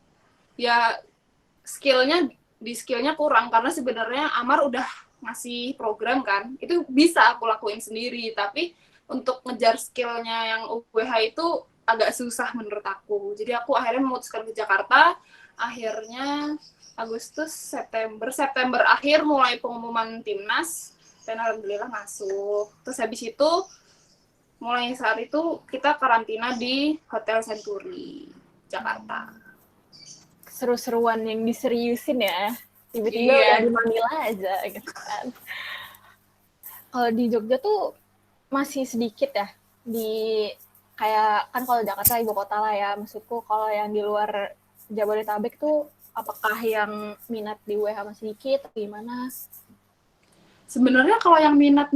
ya skillnya kurang, karena sebenarnya Amar udah ngasih program kan, itu bisa aku lakuin sendiri, tapi untuk ngejar skillnya yang UWH itu agak susah menurut aku. Jadi aku akhirnya memutuskan ke Jakarta. Akhirnya September akhir mulai pengumuman timnas, dan alhamdulillah masuk. Terus habis itu mulai saat itu kita karantina di Hotel Century Jakarta. Seru-seruan yang diseriusin ya, tiba-tiba udah di Manila aja gitu kan. Kalau di Jogja tuh masih sedikit ya, di kayak kan kalau Jakarta ibu kota lah ya, maksudku kalau yang di luar Jabodetabek tuh apakah yang minat di WH masih sedikit atau gimana? Sebenarnya kalau yang minat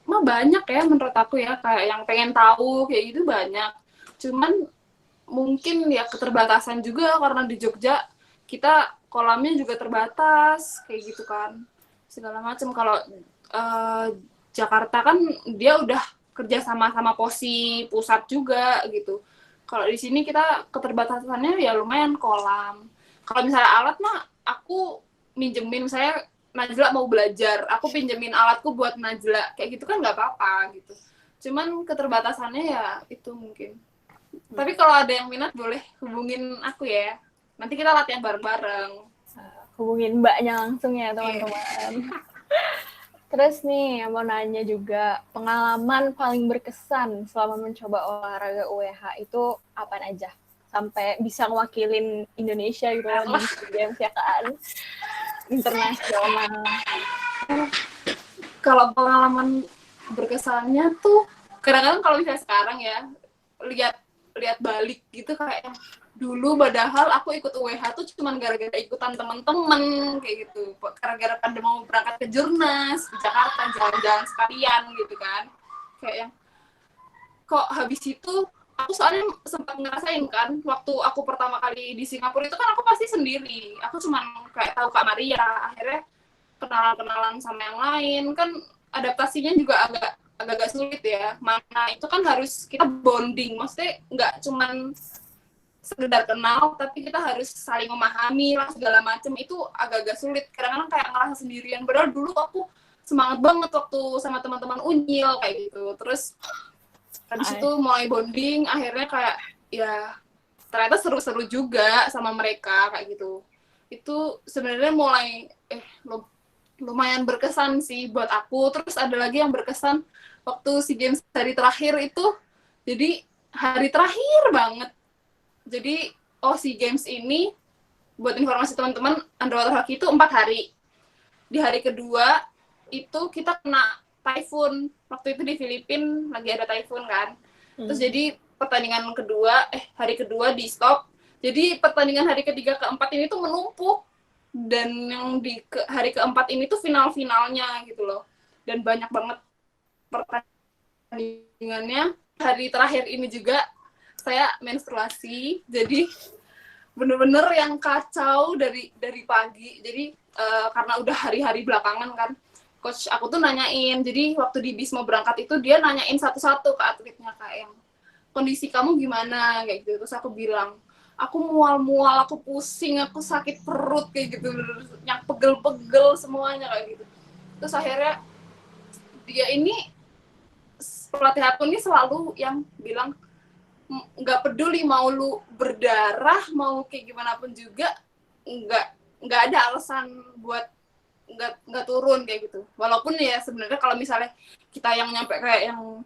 mah banyak ya menurut aku ya, kayak yang pengen tahu kayak gitu banyak. Cuman mungkin ya keterbatasan juga, karena di Jogja kita kolamnya juga terbatas kayak gitu kan, segala macam. Kalau Jakarta kan dia udah kerja sama POSI pusat juga gitu. Kalau di sini kita keterbatasannya ya lumayan kolam. Kalau misalnya alat mah aku minjemin, saya Najla mau belajar, aku pinjemin alatku buat Najla kayak gitu kan nggak apa-apa gitu. Cuman keterbatasannya ya itu mungkin. Tapi kalau ada yang minat boleh hubungin aku ya. Nanti kita latihan bareng-bareng. Hubungin mbaknya langsung ya teman-teman. Terus nih mau nanya juga, pengalaman paling berkesan selama mencoba olahraga UWH itu apa aja? Sampai bisa ngewakilin Indonesia gitu di SEA Games ya kan? Internasional. Kalau pengalaman berkesannya tuh kadang-kadang kalau misalnya sekarang ya lihat balik gitu, kayak dulu padahal aku ikut UWH tuh cuman gara-gara ikutan temen-temen kayak gitu, gara-gara pada mau berangkat ke Jurnas di Jakarta, jalan-jalan sekalian gitu kan. Kayak yang kok habis itu aku soalnya sempat ngerasain kan, waktu aku pertama kali di Singapura itu kan aku pasti sendiri, aku cuman kayak tahu Kak Maria, akhirnya kenalan sama yang lain kan, adaptasinya juga agak sulit ya. Mana itu kan harus kita bonding, maksudnya nggak cuman sekedar kenal, tapi kita harus saling memahami lah segala macam. Itu agak sulit, kadang-kadang kayak ngerasa sendirian. Padahal dulu aku semangat banget waktu sama teman-teman Unyil kayak gitu. Terus habis itu mulai bonding, akhirnya kayak ya ternyata seru-seru juga sama mereka kayak gitu. Itu sebenarnya mulai lumayan berkesan sih buat aku. Terus ada lagi yang berkesan waktu SEA Games hari terakhir itu, jadi hari terakhir banget. Jadi SEA Games ini, buat informasi teman-teman, underwater hoki itu 4 hari. Di hari kedua itu kita kena typhoon. Waktu itu di Filipina lagi ada typhoon kan. Terus jadi pertandingan kedua, hari kedua di stop. Jadi pertandingan hari ketiga keempat ini tuh menumpuk. dan yang di hari keempat ini tuh final-finalnya gitu loh, dan banyak banget pertandingannya. Hari terakhir ini juga saya menstruasi, jadi bener-bener yang kacau dari pagi. Jadi karena udah hari-hari belakangan kan, coach aku tuh nanyain, jadi waktu di bis mau berangkat itu dia nanyain satu-satu ke atletnya, kayak yang kondisi kamu gimana kayak gitu. Terus aku bilang, aku mual-mual, aku pusing, aku sakit perut kayak gitu, yang pegel-pegel semuanya kayak gitu. Terus akhirnya dia ini, pelatih aku ini selalu yang bilang, nggak peduli mau lu berdarah, mau kayak gimana pun juga, nggak ada alasan buat nggak turun kayak gitu. Walaupun ya sebenarnya kalau misalnya kita yang nyampe kayak yang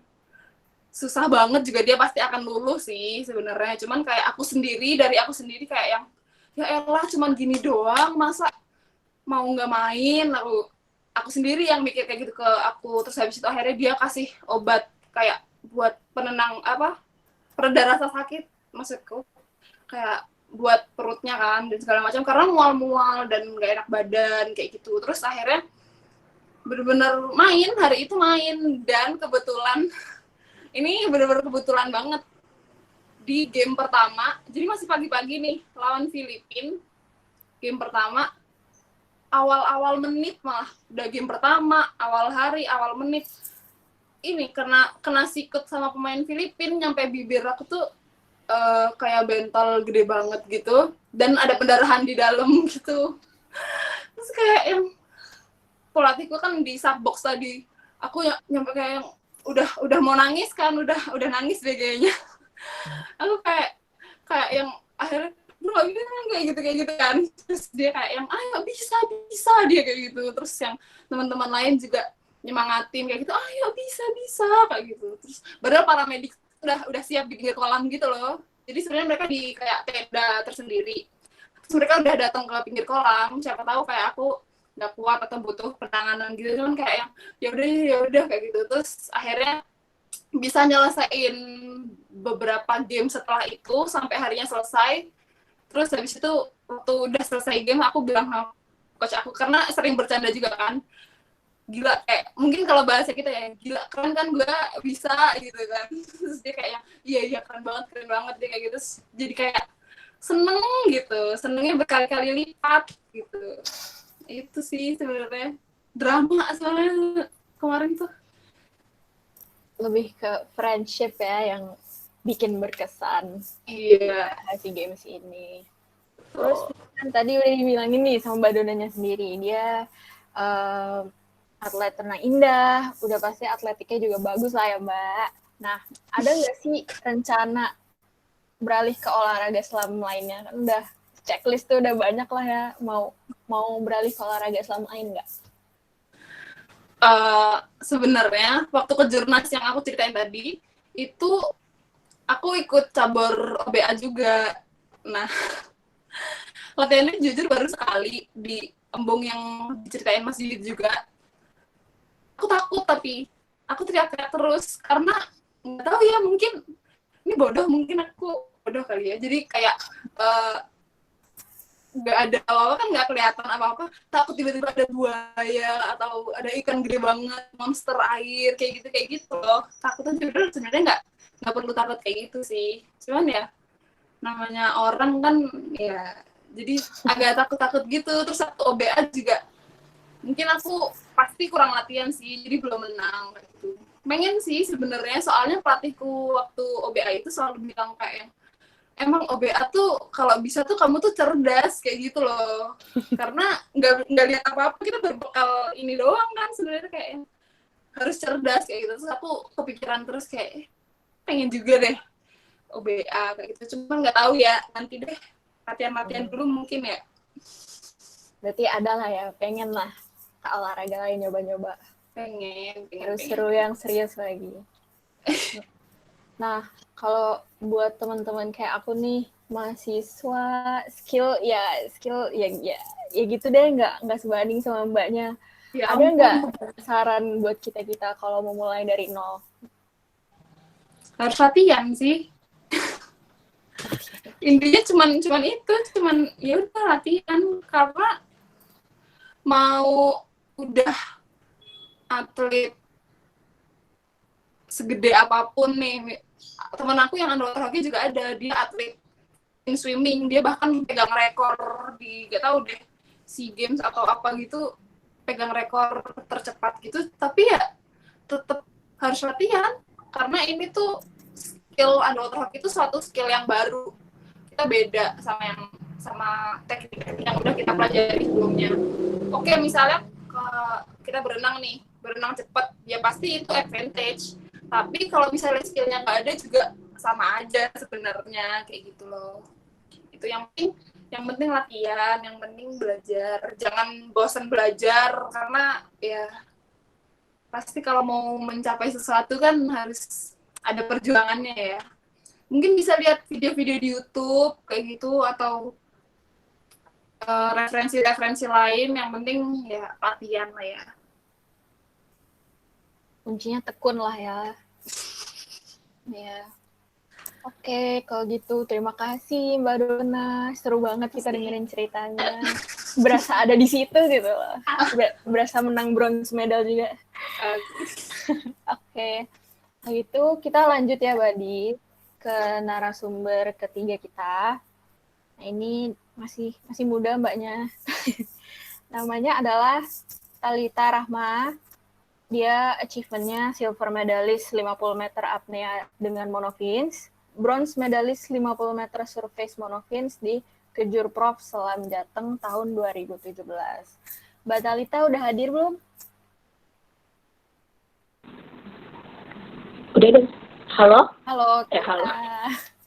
susah banget juga, dia pasti akan lulus sih sebenarnya. Cuman kayak aku sendiri kayak yang ya elah cuman gini doang, masa mau nggak main. Aku sendiri yang mikir kayak gitu ke aku. Terus habis itu akhirnya dia kasih obat kayak buat penenang pereda rasa sakit, maksudku kayak buat perutnya kan dan segala macam, karena mual-mual dan nggak enak badan kayak gitu. Terus akhirnya bener-bener hari itu main, dan kebetulan ini bener-bener kebetulan banget, di game pertama, jadi masih pagi-pagi nih, lawan Filipina, game pertama, awal-awal menit malah, udah game pertama, awal hari, awal menit, ini kena sikut sama pemain Filipina, nyampe bibir aku tuh kayak bental gede banget gitu, dan ada pendarahan di dalam gitu. Terus kayak yang pelatihku kan di subbox tadi, aku nyampe kayak yang udah mau nangis kan, udah nangis deh kayaknya. Aku kayak yang akhirnya bro kayak gitu kan. Terus dia kayak yang ayo bisa dia kayak gitu. Terus yang teman-teman lain juga nyemangatin kayak gitu, ayo bisa kayak gitu. Terus padahal paramedik udah siap di pinggir kolam gitu loh. Jadi sebenarnya mereka di kayak tenda tersendiri. Terus mereka udah datang ke pinggir kolam, siapa tahu kayak aku nggak kuat atau butuh penanganan gitu, cuman kayak yang ya udah kayak gitu. Terus akhirnya bisa nyelesain beberapa game setelah itu sampai harinya selesai. Terus habis itu waktu udah selesai game, aku bilang sama coach aku, karena sering bercanda juga kan, gila kayak mungkin kalau bahasa kita ya, gila keren kan gue bisa gitu kan. Terus dia kayak iya keren banget dia kayak gitu. Terus jadi kayak seneng gitu, senengnya berkali-kali lipat gitu. Itu sih sebenarnya drama soalnya kemarin tuh. Lebih ke friendship ya yang bikin berkesan. Iya. SEA Games ini. Terus kan tadi udah dibilangin nih sama Mbak Donanya sendiri, dia atlet renang indah, udah pasti atletiknya juga bagus lah ya Mbak. Nah, ada nggak sih rencana beralih ke olahraga selam lainnya? Kan udah checklist tuh udah banyak lah ya, mau beralih ke olahraga selam lain nggak? Sebenarnya waktu ke Jurnas yang aku ceritain tadi, itu aku ikut cabur OBA juga. Nah, latihannya jujur baru sekali di embung yang diceritain Mas Didit juga. Aku takut, tapi aku teriak-teriak terus karena nggak tahu ya, mungkin ini mungkin aku bodoh kali ya. Jadi kayak nggak ada apa-apa kan, nggak kelihatan apa-apa, takut tiba-tiba ada buaya atau ada ikan gede banget, monster air kayak gitu loh. Takutnya juga sebenarnya nggak perlu takut kayak gitu sih, cuman ya namanya orang kan ya, jadi agak takut gitu. Terus waktu OBA juga mungkin aku pasti kurang latihan sih, jadi belum menang gitu. Pengen sih sebenarnya, soalnya pelatihku waktu OBA itu selalu bilang kayak emang OBA tuh kalau bisa tuh kamu tuh cerdas kayak gitu loh, karena nggak lihat apa-apa, kita berbekal ini doang kan sebenarnya, kayak harus cerdas kayak gitu. Terus aku kepikiran terus kayak pengen juga deh OBA kayak gitu, cuma nggak tahu ya, nanti deh latihan dulu mungkin ya. Berarti ada lah ya, pengen lah ke olahraga lain, nyoba-nyoba. Pengen. Seru yang serius lagi. Nah, kalau buat teman-teman kayak aku nih, mahasiswa, skill ya gitu deh, nggak sebanding sama mbaknya. Ya, ada nggak saran buat kita kalau mau mulai dari nol? Harus latihan sih. Intinya cuman ya udah latihan, karena mau udah atlet segede apapun nih, temen aku yang underwater hockey juga ada, dia atlet in swimming, dia bahkan pegang rekor di gak tahu deh SEA Games atau apa gitu, pegang rekor tercepat gitu, tapi ya tetap harus latihan karena ini tuh skill underwater hockey itu suatu skill yang baru, kita beda sama teknik yang udah kita pelajari sebelumnya. Oke, misalnya kita berenang nih, berenang cepat, ya pasti itu advantage. Tapi kalau misalnya skillnya nggak ada juga sama aja sebenarnya, kayak gitu loh. Itu yang penting latihan, yang penting belajar. Jangan bosan belajar karena ya pasti kalau mau mencapai sesuatu kan harus ada perjuangannya ya. Mungkin bisa lihat video-video di YouTube kayak gitu atau referensi-referensi lain, yang penting ya latihan lah ya. Kuncinya tekun lah ya. Ya. Oke, kalau gitu terima kasih Mbak Dona. Seru banget kita dengerin ceritanya. Berasa ada di situ gitu loh. Berasa menang bronze medal juga. Oke. Kalau gitu kita lanjut ya, Badi, ke narasumber ketiga kita. Nah, ini masih muda mbaknya. Namanya adalah Talita Rahma. Dia achievement-nya silver medalist 50 meter apnea dengan monofins, bronze medalist 50 meter surface monofins di Kejur Prof Selam Jateng tahun 2017. Mbak Talita udah hadir belum? Udah deh. Halo? Halo. Halo.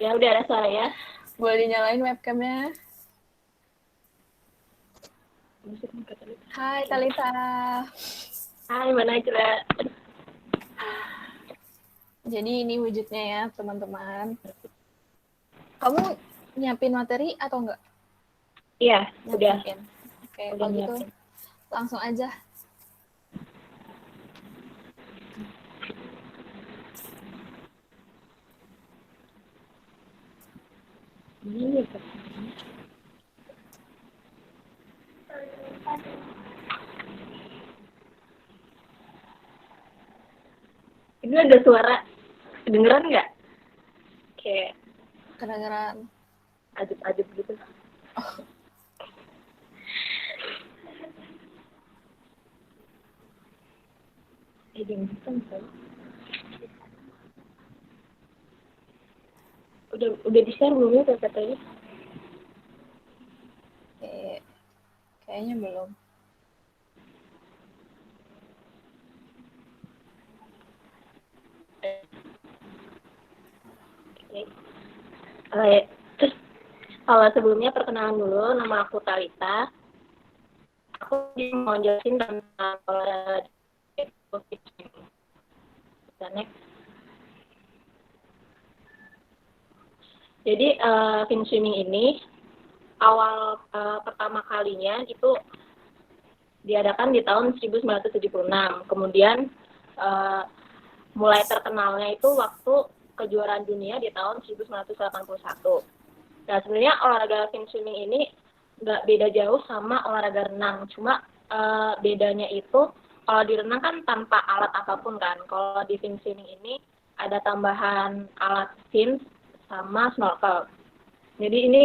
Ya udah ada suara ya. Boleh dinyalain webcamnya? Hai Talita. Hai, mana Najla. Jadi ini wujudnya ya teman-teman. Kamu nyiapin materi atau enggak? Iya, udah. Oke, kalau gitu langsung aja. Ini ada suara, kedengeran nggak? Kayak Kedengeran. ajub-ajub gitu. Udah di-share belum ya PPT-nya? Kayaknya belum. Terus kalau sebelumnya perkenalan dulu, nama aku Talita. Aku mau jelasin tentang olahraga. Jadi fin swimming ini awal pertama kalinya itu diadakan di tahun 1976. Kemudian mulai terkenalnya itu waktu kejuaraan dunia di tahun 1981. Nah, sebenarnya olahraga fin swimming ini nggak beda jauh sama olahraga renang. Cuma bedanya itu kalau di renang kan tanpa alat apapun kan. Kalau di fin swimming ini ada tambahan alat fins sama snorkel. Jadi ini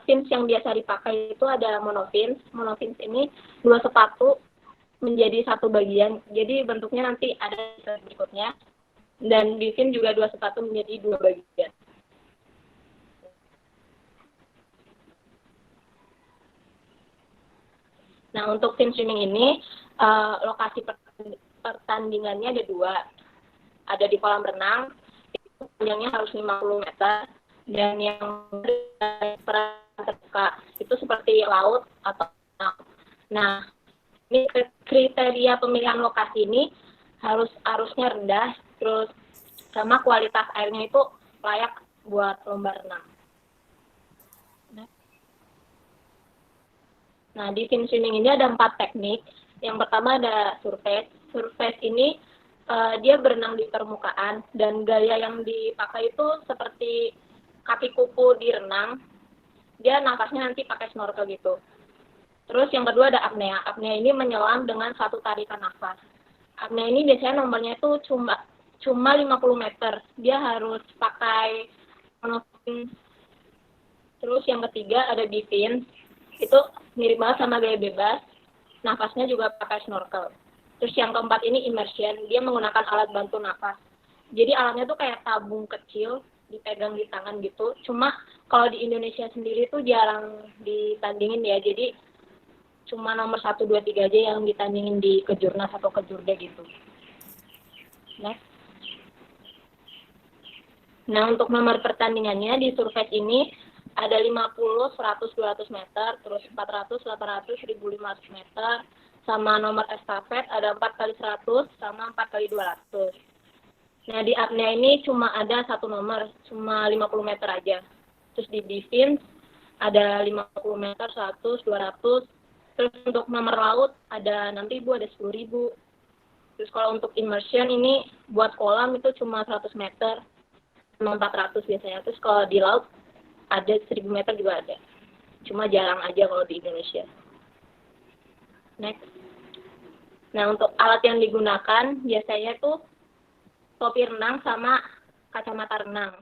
fins yang biasa dipakai itu ada monofins. Monofins ini 2 sepatu menjadi satu bagian. Jadi bentuknya nanti ada berikutnya. Dan di fin juga 2 sepatu menjadi 2 bagian. Nah, untuk fin swimming ini lokasi pertandingannya ada 2. Ada di kolam renang, itu panjangnya harus 50 meter. Dan yang terbuka itu seperti laut atau nah, ini kriteria pemilihan lokasi ini harus arusnya rendah, terus sama kualitas airnya itu layak buat lomba renang. Nah, di fin swimming ini ada 4 teknik. Yang pertama ada surface. Surface ini dia berenang di permukaan dan gaya yang dipakai itu seperti kaki kupu di renang. Dia nafasnya nanti pakai snorkel gitu. Terus yang kedua ada apnea. Apnea ini menyelam dengan satu tarikan nafas. Apnea ini biasanya nomornya itu cuma 50 meter. Dia harus pakai monofin. Terus yang ketiga ada defense. Itu mirip banget sama gaya bebas. Nafasnya juga pakai snorkel. Terus yang keempat ini immersion. Dia menggunakan alat bantu nafas. Jadi alatnya tuh kayak tabung kecil, dipegang di tangan gitu. Cuma kalau di Indonesia sendiri tuh jarang ditandingin ya. Jadi cuma nomor 1, 2, 3 aja yang ditandingin di Kejurnas atau Kejurda gitu. Next. Nah, untuk nomor pertandingannya di surface ini ada 50, 100, 200 meter, terus 400, 800, 1500 meter, sama nomor estafet ada 4 kali 100 sama 4 kali 200. Nah, di apnea ini cuma ada satu nomor, cuma 50 meter aja. Terus di defense ada 50 meter, 100, 200. Terus untuk nomor laut ada 6.000, ada 10.000. Terus kalau untuk immersion ini buat kolam itu cuma 100 meter, sama 400 biasanya. Terus kalau di laut ada 1.000 meter juga ada. Cuma jarang aja kalau di Indonesia. Next. Nah, untuk alat yang digunakan biasanya tuh topi renang sama kacamata renang.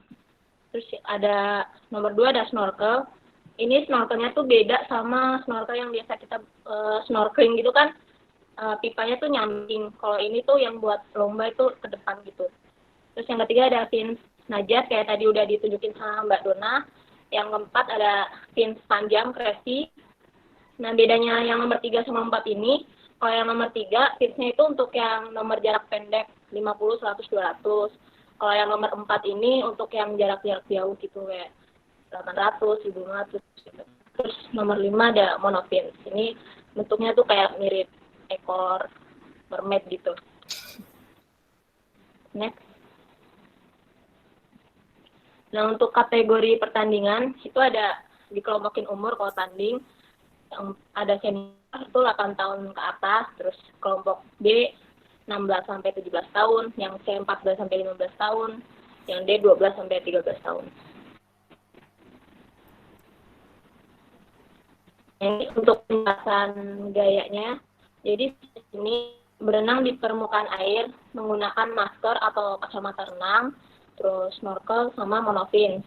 Terus ada nomor 2 ada snorkel. Ini snorkelnya tuh beda sama snorkel yang biasa kita snorkeling gitu kan, pipanya tuh nyamping. Kalau ini tuh yang buat lomba itu ke depan gitu. Terus yang ketiga ada fins najat, kayak tadi udah ditunjukin sama Mbak Dona. Yang keempat ada fins panjang, crazy. Nah, bedanya yang nomor 3 sama 4 ini, kalau yang nomor 3, finsnya itu untuk yang nomor jarak pendek, 50, 100, 200. Kalau yang nomor 4 ini untuk yang jarak-jarak jauh gitu, kayak 800, 1500 gitu. Terus nomor 5 ada monofin. Ini bentuknya tuh kayak mirip ekor mermaid gitu. Next. Nah, untuk kategori pertandingan itu ada dikelompokin umur kalau tanding. Yang ada senior itu 8 tahun ke atas, terus kelompok B 16 sampai 17 tahun, yang C 14 sampai 15 tahun, yang D 12 sampai 13 tahun. Ini untuk penjelasan gayanya. Jadi ini berenang di permukaan air menggunakan masker atau kacamata renang, terus snorkel sama monofin.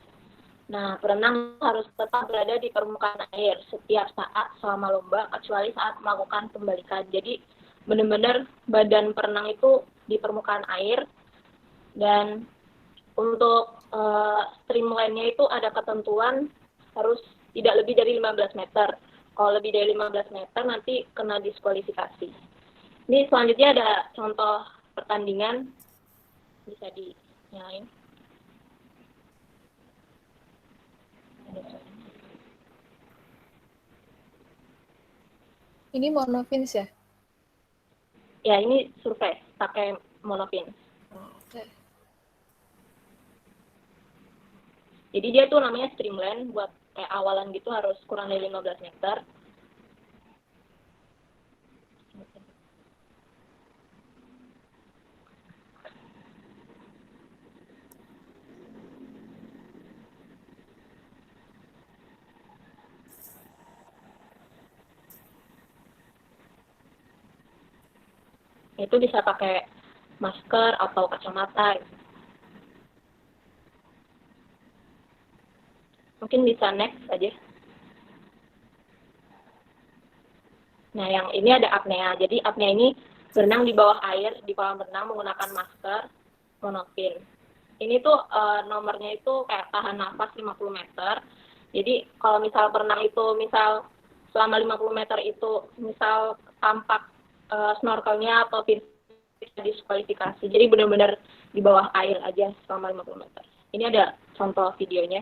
Nah, perenang harus tetap berada di permukaan air setiap saat selama lomba, kecuali saat melakukan pembalikan. Jadi benar-benar badan perenang itu di permukaan air. Dan untuk streamline-nya itu ada ketentuan harus tidak lebih dari 15 meter. Kalau lebih dari 15 meter nanti kena diskualifikasi. Ini selanjutnya ada contoh pertandingan, bisa dinyalain. Ini monofins ya? Ya, ini survei pakai monofin. Oke. Jadi dia tuh namanya streamline, buat kayak awalan gitu harus kurang dari 15 meter. Itu bisa pakai masker atau kacamata. Mungkin bisa next aja. Nah, yang ini ada apnea. Jadi apnea ini berenang di bawah air di kolam renang menggunakan masker monofin. Ini tuh nomornya itu kayak tahan nafas 50 meter. Jadi kalau misal berenang itu misal selama 50 meter itu misal tampak snorkelnya atau bisa diskualifikasi. Jadi benar-benar di bawah air aja selama 50 meter. Ini ada contoh videonya.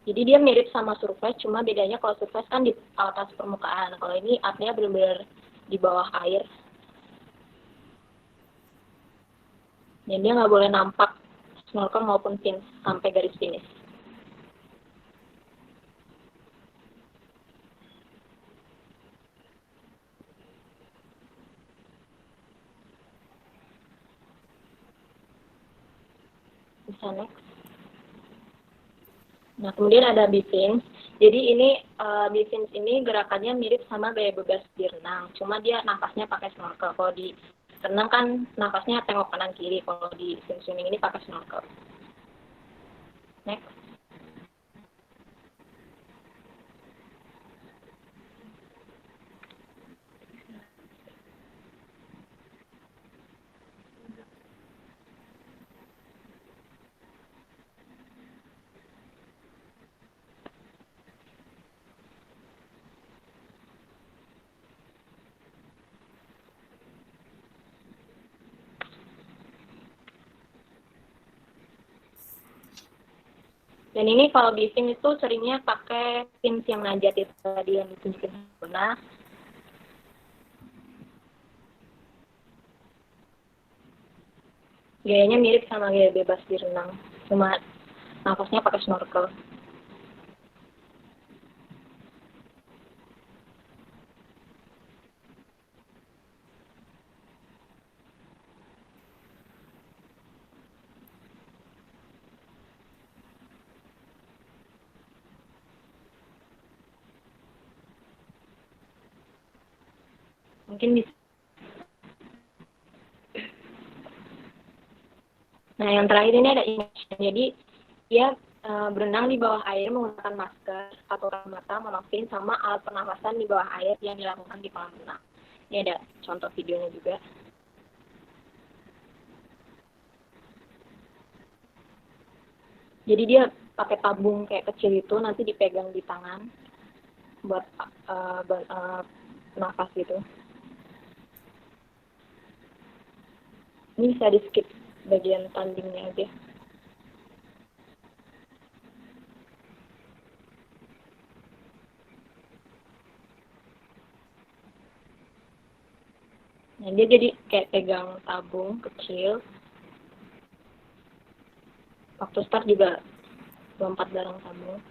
Jadi dia mirip sama surface, cuma bedanya kalau surface kan di atas permukaan. Kalau ini artnya benar-benar di bawah air. Dan dia nggak boleh nampak snorkel maupun fins sampai garis finish. Bisa next. Nah, kemudian ada B-fins. Jadi ini B-fins ini gerakannya mirip sama gaya bebas di renang, cuma dia nafasnya pakai snorkel. Kalau di renang kan nafasnya tengok kanan kiri, kalau di fin swimming ini pakai snorkel. Next. Dan ini kalau di fin itu seringnya pakai fins yang najat itu tadi yang ditunjukin Luna. Gayanya mirip sama gaya bebas di renang, cuma nafasnya pakai snorkel. Mungkin bisa. Nah, yang terakhir ini ada immersion. Jadi dia berenang di bawah air menggunakan masker atau kacamata, monofin, sama alat pernafasan di bawah air yang dilakukan di kolam renang. Ini ada contoh videonya juga. Jadi dia pakai tabung kayak kecil itu, nanti dipegang di tangan buat nafas gitu. Ini bisa di skip bagian tandingnya aja. Nah, dia jadi kayak pegang tabung kecil. Waktu start juga lompat bareng tabung.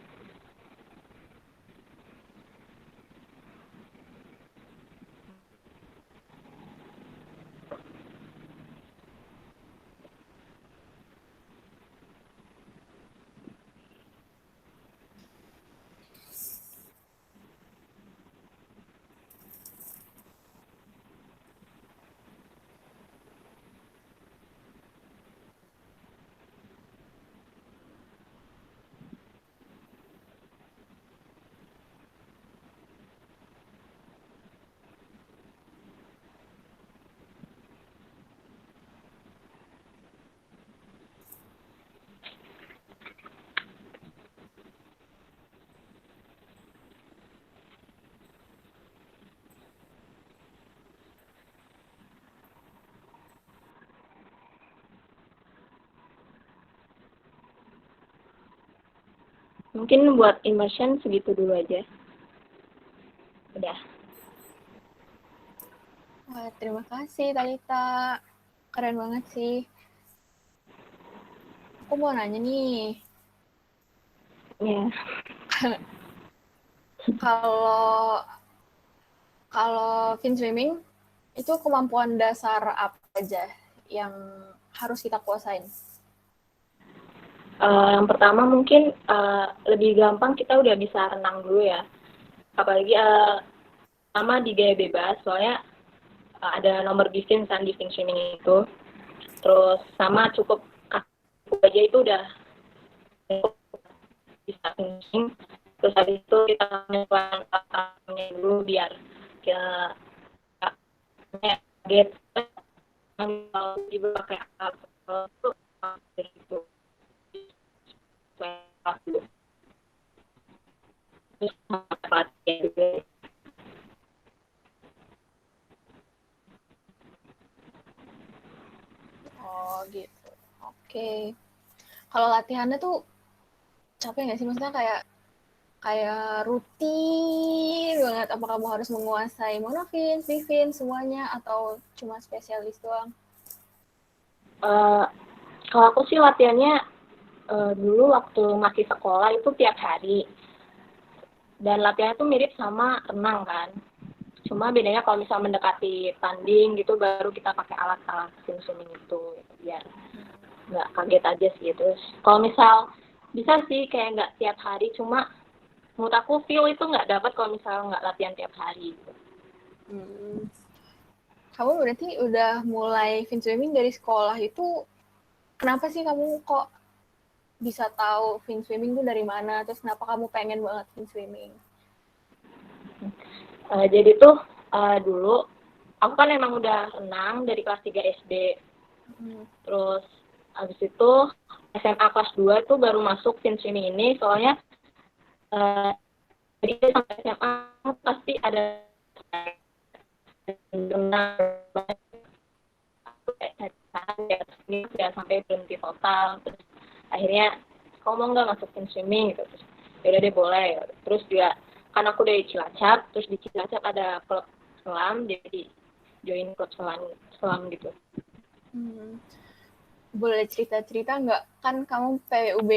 Mungkin buat immersion segitu dulu aja. Udah. Wah, terima kasih Talita. Keren banget sih. Aku mau nanya nih, Ya. kalau fin swimming itu kemampuan dasar apa aja yang harus kita kuasain? Yang pertama mungkin lebih gampang kita udah bisa renang dulu ya. Apalagi sama di gaya bebas, soalnya ada nomor bisnis kan di fin swimming itu. Terus sama cukup aja itu udah bisa finishing. Terus habis itu kita menyesuaikan dulu biar kita kaget kalau juga pakai itu terus latihan juga. Oh gitu. Oke. Kalau latihannya tuh capek nggak sih? Maksudnya kayak rutin banget. Apa kamu harus menguasai monofin, bifin, semuanya atau cuma spesialis doang? Kalau aku sih latihannya dulu waktu masih sekolah itu tiap hari. Dan latihannya tuh mirip sama renang kan. Cuma bedanya kalau misal mendekati tanding gitu baru kita pakai alat-alat swimming itu gitu, biar nggak kaget aja sih. Terus kalau misal bisa sih kayak nggak tiap hari, cuma menurut aku feel itu nggak dapat kalau misal nggak latihan tiap hari gitu. Kamu berarti udah mulai fin swimming dari sekolah itu, kenapa sih kamu kok bisa tahu fin swimming itu dari mana? Terus kenapa kamu pengen banget fin swimming? Jadi tuh dulu aku kan emang udah renang dari kelas 3 SD. Terus habis itu SMA kelas 2 tuh baru masuk fin swimming ini, soalnya jadi sampai SMA pasti ada renang ya sampai berhenti total. Terus akhirnya kamu mau nggak masuk fin swimming gitu, terus ya udah deh boleh. Terus juga kan aku dari Cilacap, terus di Cilacap ada klub selam, jadi join klub selam gitu. Boleh cerita-cerita nggak? Kan kamu PBUB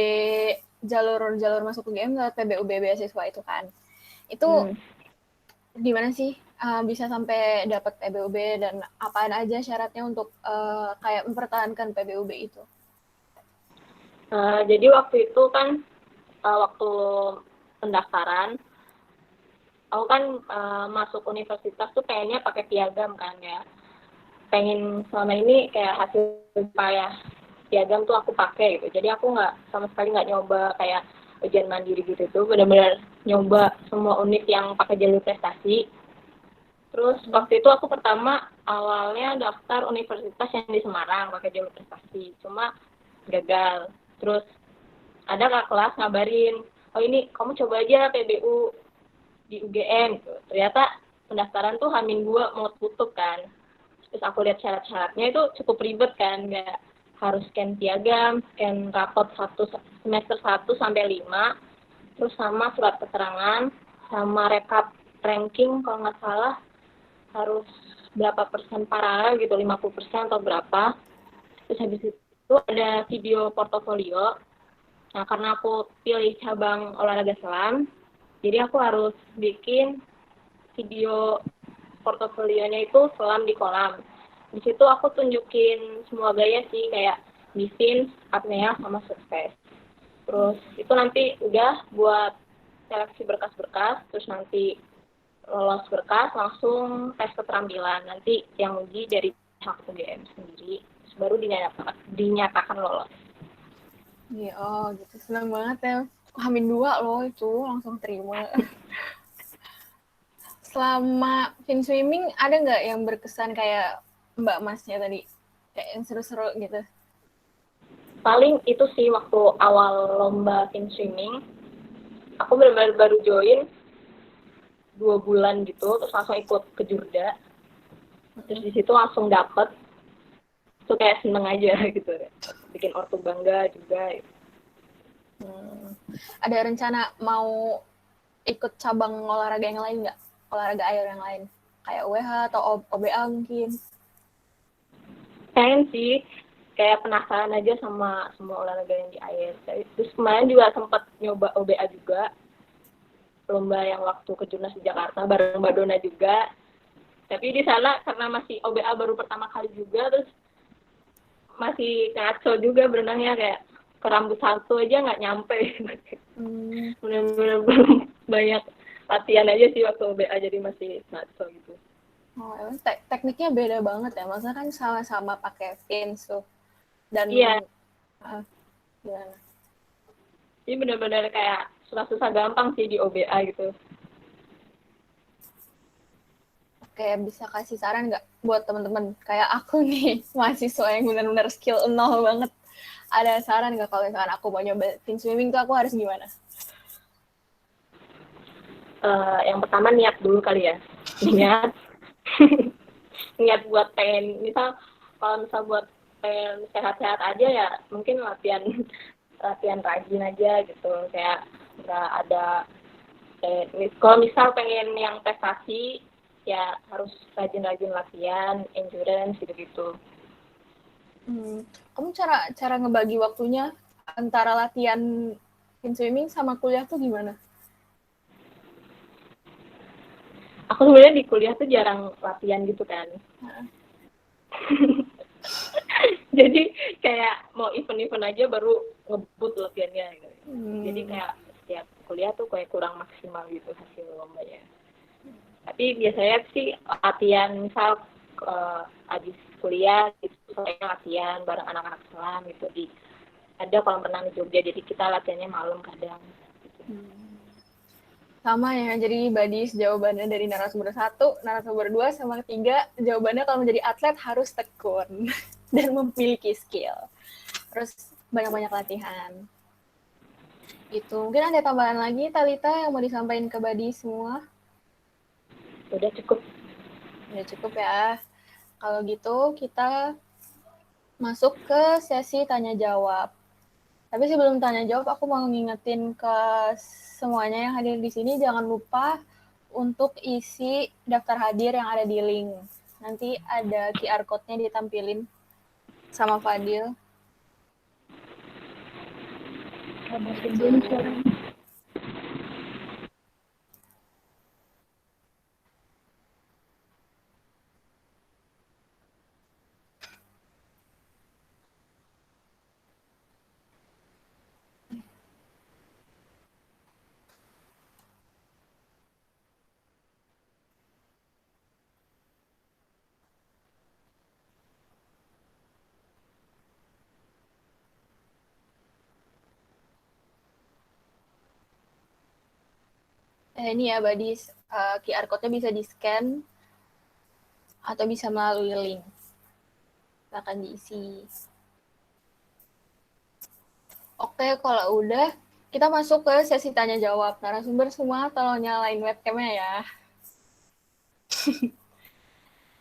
jalur masuk UGM lewat PBUB beasiswa itu kan. Itu gimana sih bisa sampai dapat PBUB dan apaan aja syaratnya untuk kayak mempertahankan PBUB itu? Jadi waktu itu kan waktu pendaftaran, aku kan masuk universitas tuh pengennya pakai piagam kan ya. Pengen selama ini kayak hasil payah piagam tuh aku pakai gitu. Jadi aku sama sekali nggak nyoba kayak ujian mandiri gitu tuh, benar-benar nyoba semua univ yang pakai jalur prestasi. Terus waktu itu aku pertama awalnya daftar universitas yang di Semarang pakai jalur prestasi, cuma gagal. Terus ada kakak kelas ngabarin, oh ini kamu coba aja PBU di UGM gitu. Ternyata pendaftaran tuh H-2 mau tutup kan. Terus aku lihat syarat-syaratnya itu cukup ribet kan, nggak harus scan piagam, scan rapot semester 1 sampai 5, terus sama surat keterangan, sama rekap ranking kalau nggak salah harus berapa persen paralel gitu, 50% atau berapa. Terus habis itu ada video portofolio. Nah, karena aku pilih cabang olahraga selam, jadi aku harus bikin video portofolionya itu selam di kolam. Di situ aku tunjukin semua gaya sih, kayak bifin, apnea, sama sukses. Terus itu nanti udah buat seleksi berkas-berkas, terus nanti lolos berkas langsung tes keterampilan. Nanti yang uji dari pihak UGM sendiri, terus baru dinyatakan lolos. Iya, oh gitu. Senang banget ya. H-2 loh itu langsung terima. Selama fin swimming ada nggak yang berkesan kayak Mbak Masnya tadi? Kayak yang seru-seru gitu? Paling itu sih waktu awal lomba fin swimming, aku benar-benar baru join 2 bulan gitu, terus langsung ikut ke Jurda. Terus di situ langsung dapet, itu kayak seneng aja gitu, bikin ortu bangga juga. Gitu. Ada rencana mau ikut cabang olahraga yang lain nggak? Olahraga air yang lain? Kayak UWH atau OBA mungkin? Pengen sih, kayak penasaran aja sama semua olahraga yang di air. Terus kemarin juga sempat nyoba OBA juga, lomba yang waktu ke Jurnas di Jakarta bareng Mbak Dona juga. Tapi di sana karena masih OBA baru pertama kali juga, terus masih ngaco juga berenangnya, kayak ke rambut satu aja nggak nyampe. Bener-bener belum banyak latihan aja sih waktu OBA, jadi masih ngaco gitu. Oh, tekniknya beda banget ya, maksudnya kan sama-sama pakai fins tuh. Dan iya. Gimana? Jadi benar-benar kayak susah-susah gampang sih di OBA gitu. Oke, bisa kasih saran nggak buat teman-teman kayak aku nih, mahasiswa yang benar-benar skill 0 banget. Ada saran nggak kalau misalkan aku mau nyoba fin swimming tuh aku harus gimana? Yang pertama niat dulu kali ya. Niat buat pengen, kalau misal buat pengen sehat-sehat aja ya mungkin latihan latihan rajin aja gitu, kayak nggak ada kalau misal pengen yang prestasi ya harus rajin-rajin latihan, endurance gitu-gitu. Kamu cara ngebagi waktunya antara latihan fin swimming sama kuliah tuh gimana? Aku sebenarnya di kuliah tuh jarang latihan gitu kan. Jadi kayak mau event-event aja baru ngebut latihannya gitu. Jadi kayak ya kuliah tuh kayak kurang maksimal gitu hasil lombanya. Tapi biasanya sih latihan misal habis kuliah gitu, soalnya latihan bareng anak-anak selam gitu di ada kolam renang di Jogja, jadi kita latihannya malam kadang. Sama ya, jadi Badis jawabannya dari narasumber 1, narasumber 2, sama 3, jawabannya kalau menjadi atlet harus tekun dan memiliki skill. Terus banyak-banyak latihan. Itu mungkin ada tambahan lagi, Talita, yang mau disampaikan ke Badis semua? Udah cukup. Udah cukup ya. Kalau gitu kita masuk ke sesi tanya-jawab. Tapi sebelum tanya-jawab, aku mau ngingetin ke semuanya yang hadir di sini, jangan lupa untuk isi daftar hadir yang ada di link. Nanti ada QR code-nya ditampilin sama Fadil. Ini ya, Badis, QR code-nya bisa di-scan atau bisa melalui link. Silakan diisi. Oke, kalau udah, kita masuk ke sesi tanya-jawab. Narasumber semua tolong nyalain webcam-nya ya.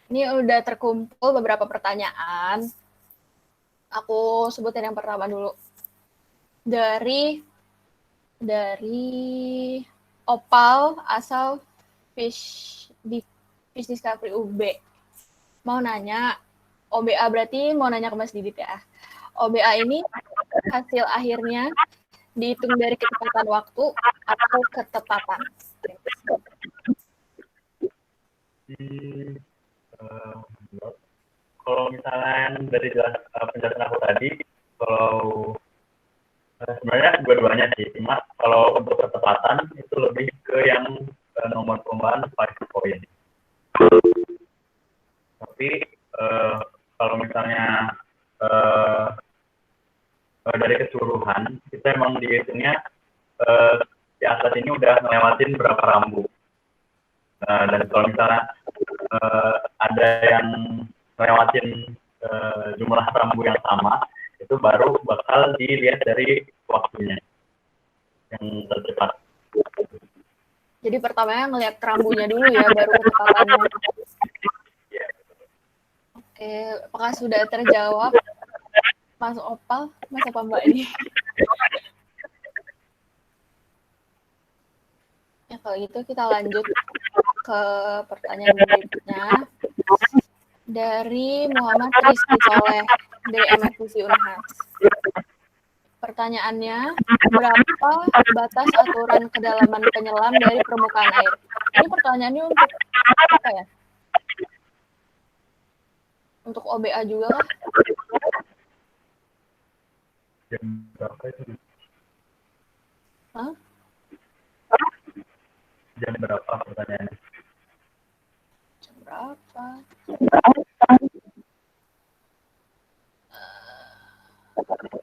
Ini udah terkumpul beberapa pertanyaan. Aku sebutin yang pertama dulu. Dari Opal asal Fish Discovery UB. Mau nanya, OBA berarti mau nanya ke Mas Didit ya. OBA ini hasil akhirnya dihitung dari kecepatan waktu atau ketepatan? Kalau misalnya dari penjelasan aku tadi, kalau sebenarnya dua-duanya sih, cuma kalau untuk ketepatan itu lebih ke yang nomor perlombaan 5 point. Tapi kalau misalnya dari keseluruhan, kita emang dihitungnya di atas ini udah ngelewatin berapa rambu. Dan kalau misalnya ada yang ngelewatin jumlah rambu yang sama, itu baru bakal dilihat dari waktunya yang tercepat. Jadi pertamanya ngelihat rambunya dulu ya, baru kecepatannya. Oke, apakah sudah terjawab? Mas Opal, Mas apa Mbak ini? Ya kalau gitu kita lanjut ke pertanyaan berikutnya. Dari Muhammad Rizky Soleh, dari MFUC Unhas. Pertanyaannya, berapa batas aturan kedalaman penyelam dari permukaan air? Ini pertanyaannya untuk apa ya? Untuk OBA juga kah? Jam berapa itu? Hah? Jam berapa pertanyaannya? Jam berapa?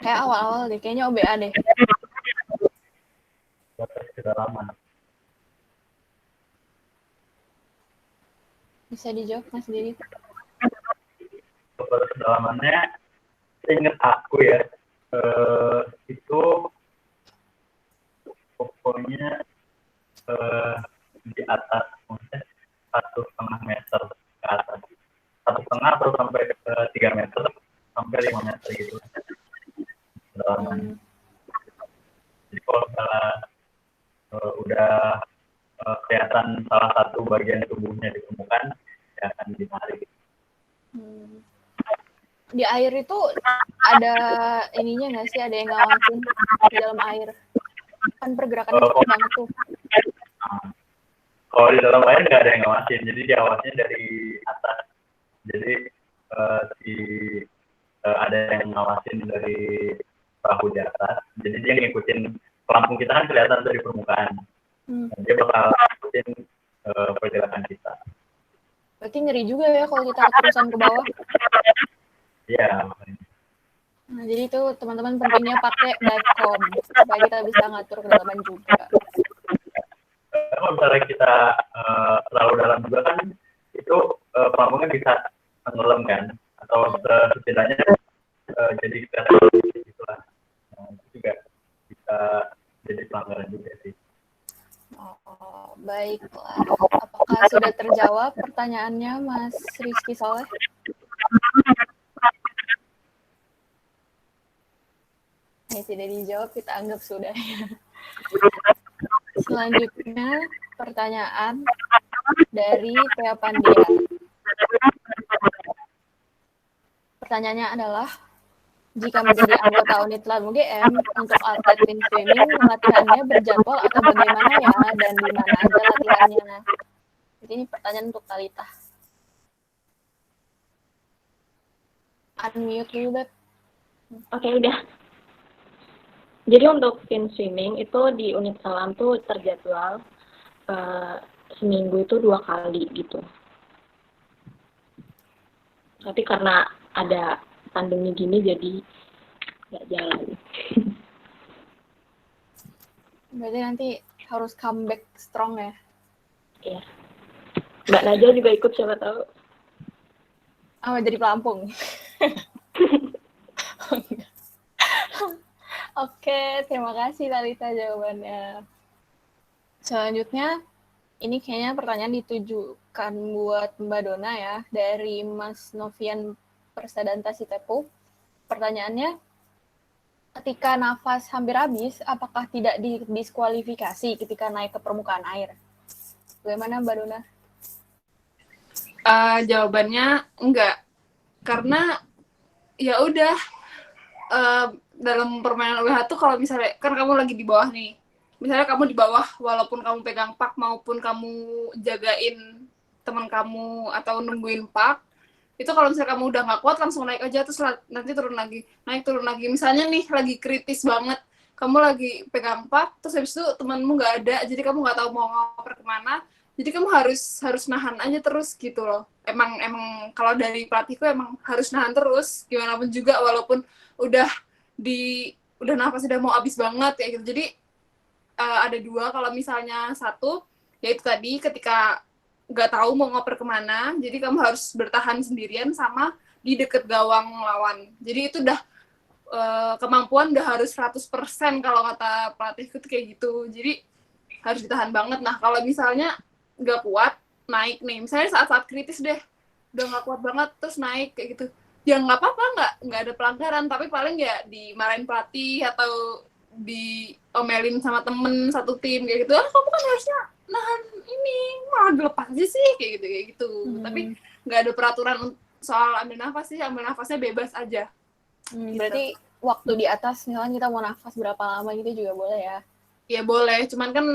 Kayak awal-awal deh, kayaknya OBA deh. Batas kedalaman. Bisa dijawab Mas Didi. Batas kedalamannya, ingat aku ya, itu pokoknya di atas, maksudnya 1,5 meter ke atas. 1,5 terus sampai ke 3 meter, sampai 5 meter gitu. Kedalaman. kelihatan salah satu bagian tubuhnya di permukaan, ya akan ditarik. Di air itu ada ininya nggak sih? Ada yang ngawasin di dalam air? Kan pergerakannya cepet banget tuh. Kalau di dalam air nggak ada yang ngawasin, jadi diawasnya dari atas. Jadi ada yang ngawasin dari perahu di atas. Jadi dia ngikutin pelampung kita kan kelihatan dari permukaan. Dia bakal ngikutin pergerakan kita. Berarti ngeri juga ya kalau kita terusan ke bawah. Iya. Nah, jadi itu teman-teman pentingnya pakai divecom supaya kita bisa ngatur kedalaman juga. Kalau misalnya kita terlalu dalam juga kan itu pelampungnya bisa tenggelam kan, atau setidaknya jadi kelihatan gitu lah. Nah, itu juga bisa jadi pelanggaran juga sih. Oh, baiklah. Apakah sudah terjawab pertanyaannya, Mas Rizky Soleh? Ini tidak dijawab, kita anggap sudah. Selanjutnya, pertanyaan dari Thea Pandia. Pertanyaannya adalah, jika menjadi anggota unit LAN UGM, untuk atlet fin swimming, latihannya berjadwal atau bagaimana ya, dan di mana aja latihannya? Jadi ini pertanyaan untuk Talita. Unmute dulu, Beb. Oke, udah. Jadi untuk fin swimming itu di unit Salam tuh terjadwal seminggu itu 2 kali gitu. Tapi karena ada pandemi gini jadi nggak jalan. Berarti nanti harus comeback strong ya? Iya. Mbak Najwa juga ikut siapa tahu. Jadi pelampung. Oke, terima kasih Talita jawabannya. Selanjutnya, ini kayaknya pertanyaan ditujukan buat Mbak Dona ya, dari Mas Novian Persadanta Sitepu. Pertanyaannya, ketika nafas hampir habis, apakah tidak didiskualifikasi ketika naik ke permukaan air? Bagaimana Mbak Dona? Jawabannya enggak, karena ya udah dalam permainan UWH tuh kalau misalnya kan kamu lagi di bawah nih, misalnya kamu di bawah walaupun kamu pegang pak maupun kamu jagain teman kamu atau nungguin pak, itu kalau misalnya kamu udah nggak kuat langsung naik aja terus nanti turun lagi, naik turun lagi. Misalnya nih lagi kritis banget, kamu lagi pegang pak terus habis itu temanmu nggak ada, jadi kamu nggak tahu mau ngoper kemana, jadi kamu harus nahan aja terus gitu loh. Emang kalau dari pelatihku emang harus nahan terus gimana pun juga, walaupun udah nafas udah mau habis banget kayak gitu. Jadi ada 2, kalau misalnya 1 yaitu tadi ketika nggak tahu mau ngoper kemana, jadi kamu harus bertahan sendirian sama di deket gawang lawan. Jadi itu udah kemampuan udah harus 100% kalau kata pelatihku tuh kayak gitu. Jadi harus ditahan banget. Nah kalau misalnya nggak kuat naik nih, misalnya saat-saat kritis deh udah nggak kuat banget terus naik kayak gitu, ya nggak apa-apa, nggak ada pelanggaran, tapi paling ya dimarahin pelatih atau diomelin sama temen satu tim kayak gitu. Kamu kan harusnya nahan ini, malah dilepas aja sih kayak gitu. Tapi nggak ada peraturan soal ambil nafas sih, ambil nafasnya bebas aja. Gitu. Berarti waktu di atas misalnya kita mau nafas berapa lama gitu juga boleh ya? Ya boleh, cuman kan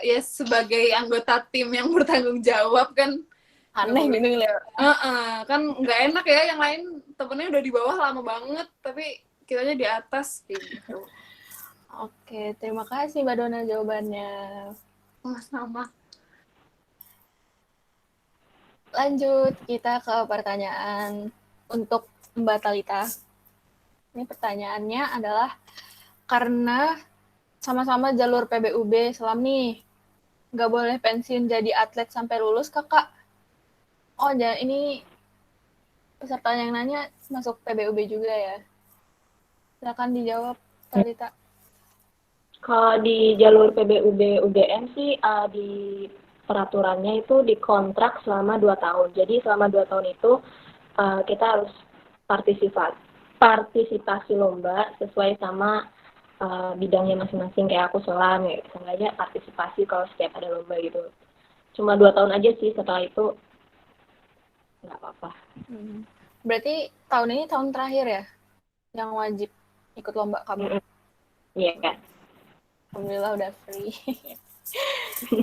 ya sebagai anggota tim yang bertanggung jawab kan aneh gitu ya. Kan nggak enak ya, yang lain temennya udah di bawah lama banget tapi kitanya di atas gitu. Oke, terima kasih Mbak Dona jawabannya. Sama. Lanjut kita ke pertanyaan untuk Mbak Talita. Ini pertanyaannya adalah, karena sama-sama jalur PBUB Selam nih, nggak boleh pensiun jadi atlet sampai lulus, Kakak. Oh, ini peserta yang nanya masuk PBUB juga ya? Silakan dijawab, Talita. Kalau di jalur PBUB UGM sih di peraturannya itu dikontrak selama 2 tahun. Jadi selama 2 tahun itu kita harus partisipasi lomba sesuai sama bidangnya masing-masing, kayak aku selam ya, seenggaknya partisipasi kalau setiap ada lomba gitu. Cuma 2 tahun aja sih, setelah itu nggak apa-apa. Berarti tahun ini tahun terakhir ya yang wajib ikut lomba kamu? Iya kan. Alhamdulillah udah free.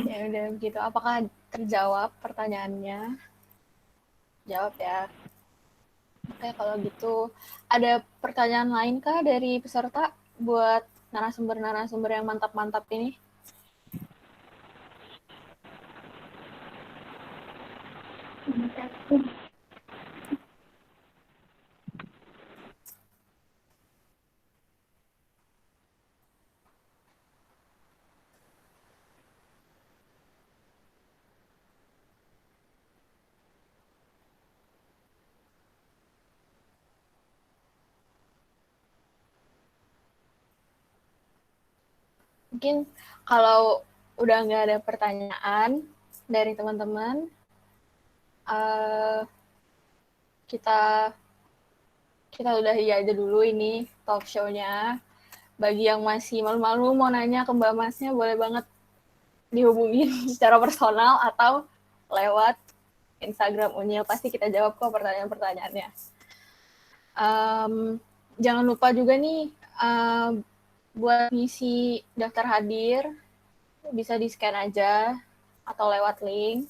Ya udah begitu. Apakah terjawab pertanyaannya? Jawab ya. Oke, kalau gitu ada pertanyaan lain kah dari peserta buat narasumber-narasumber yang mantap-mantap ini? Mungkin kalau udah nggak ada pertanyaan dari teman-teman, kita udahi aja dulu ini talk show-nya. Bagi yang masih malu-malu mau nanya ke Mbak Masnya, boleh banget dihubungin secara personal atau lewat Instagram Unyil. Pasti kita jawab kok pertanyaan-pertanyaannya. Jangan lupa juga nih, buat ngisi daftar hadir, bisa di-scan aja atau lewat link.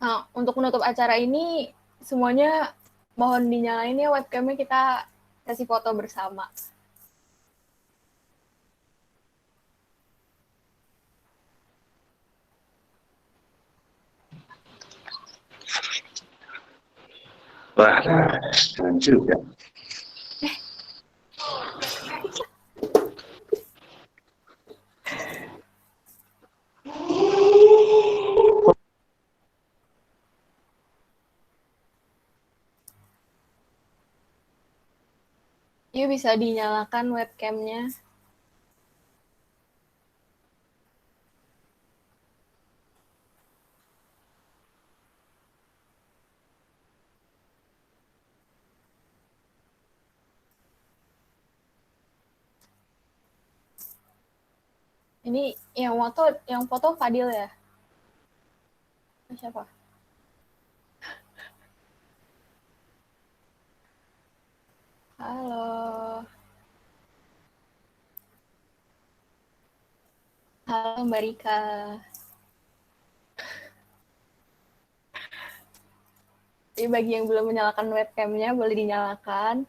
Nah, untuk menutup acara ini, semuanya mohon dinyalain ya webcamnya, kita kasih foto bersama. Wah, keren juga. Yuk, bisa dinyalakan webcamnya. Ini yang foto Fadil ya? Siapa? Halo. Halo Mbak Rika. Jadi bagi yang belum menyalakan webcamnya, boleh dinyalakan.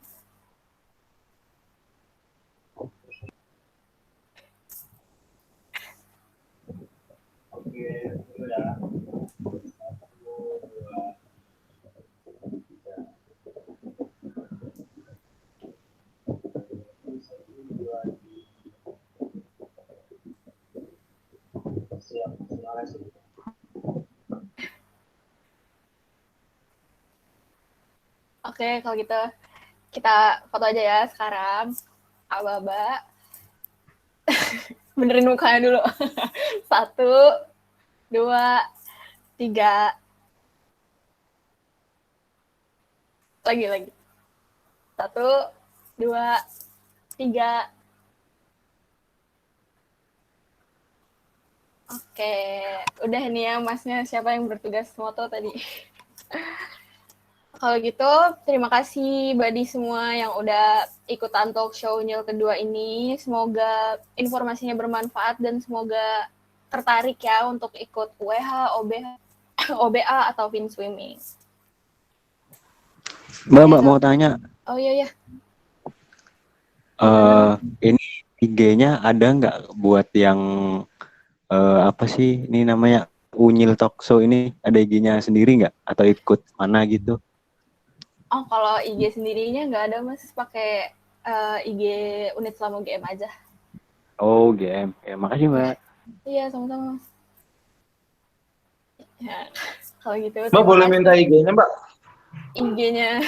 Oke, kalau gitu kita foto aja ya sekarang. Aba-aba. Benerin mukanya dulu. 1, 2, 3. Lagi. 1, 2, 3. Oke, udah nih ya Masnya, siapa yang bertugas foto tadi. Kalau gitu, terima kasih Badi semua yang udah ikutan talk show Unyil kedua ini. Semoga informasinya bermanfaat dan semoga tertarik ya untuk ikut WH, OBA atau Fin Swimming. Mbak mau tanya. Oh iya. Ini IG-nya ada nggak buat yang apa sih ini namanya Unyil Talk Show ini, ada IG-nya sendiri nggak atau ikut mana gitu? Oh, kalau IG sendirinya nggak ada Mas, pakai IG Unit Selama UGM aja. Oh, UGM. Ya, makasih Mbak. Iya, sama-sama Mas. Ya, kalau gitu. Mbak boleh minta IG-nya Mbak? IG-nya.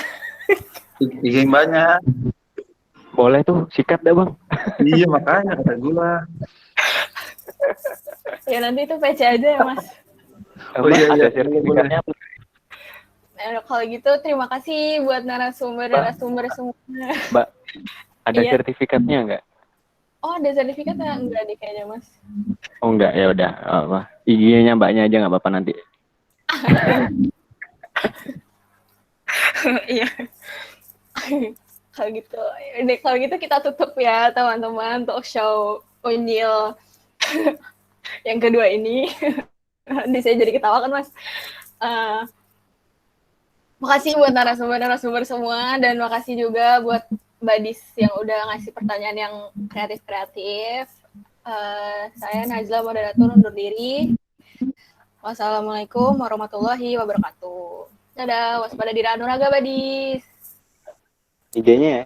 IG yang banyak. Boleh tuh, sikat dah Bang. Iya makanya kata gula. Ya nanti itu PC aja ya Mas. Oh iya, ada iya, sertifikatnya. Kalau gitu terima kasih buat narasumber semua. Mbak, ada Iya. sertifikatnya nggak? Oh, ada sertifikatnya? Enggak deh kayaknya, Mas. Oh enggak, ya udah. Apa? IG-nya mbaknya aja nggak apa-apa nanti. Iya. Kalau gitu kita tutup ya, teman-teman, talk show Unyil yang kedua ini. Saya jadi ketawa kan, Mas. Makasih buat narasumber semua, dan makasih juga buat Badis yang udah ngasih pertanyaan yang kreatif-kreatif. Saya Najla, moderator, undur diri. Wassalamualaikum warahmatullahi wabarakatuh. Dadah, waspada diri Anuraga, Badis. IG-nya ya.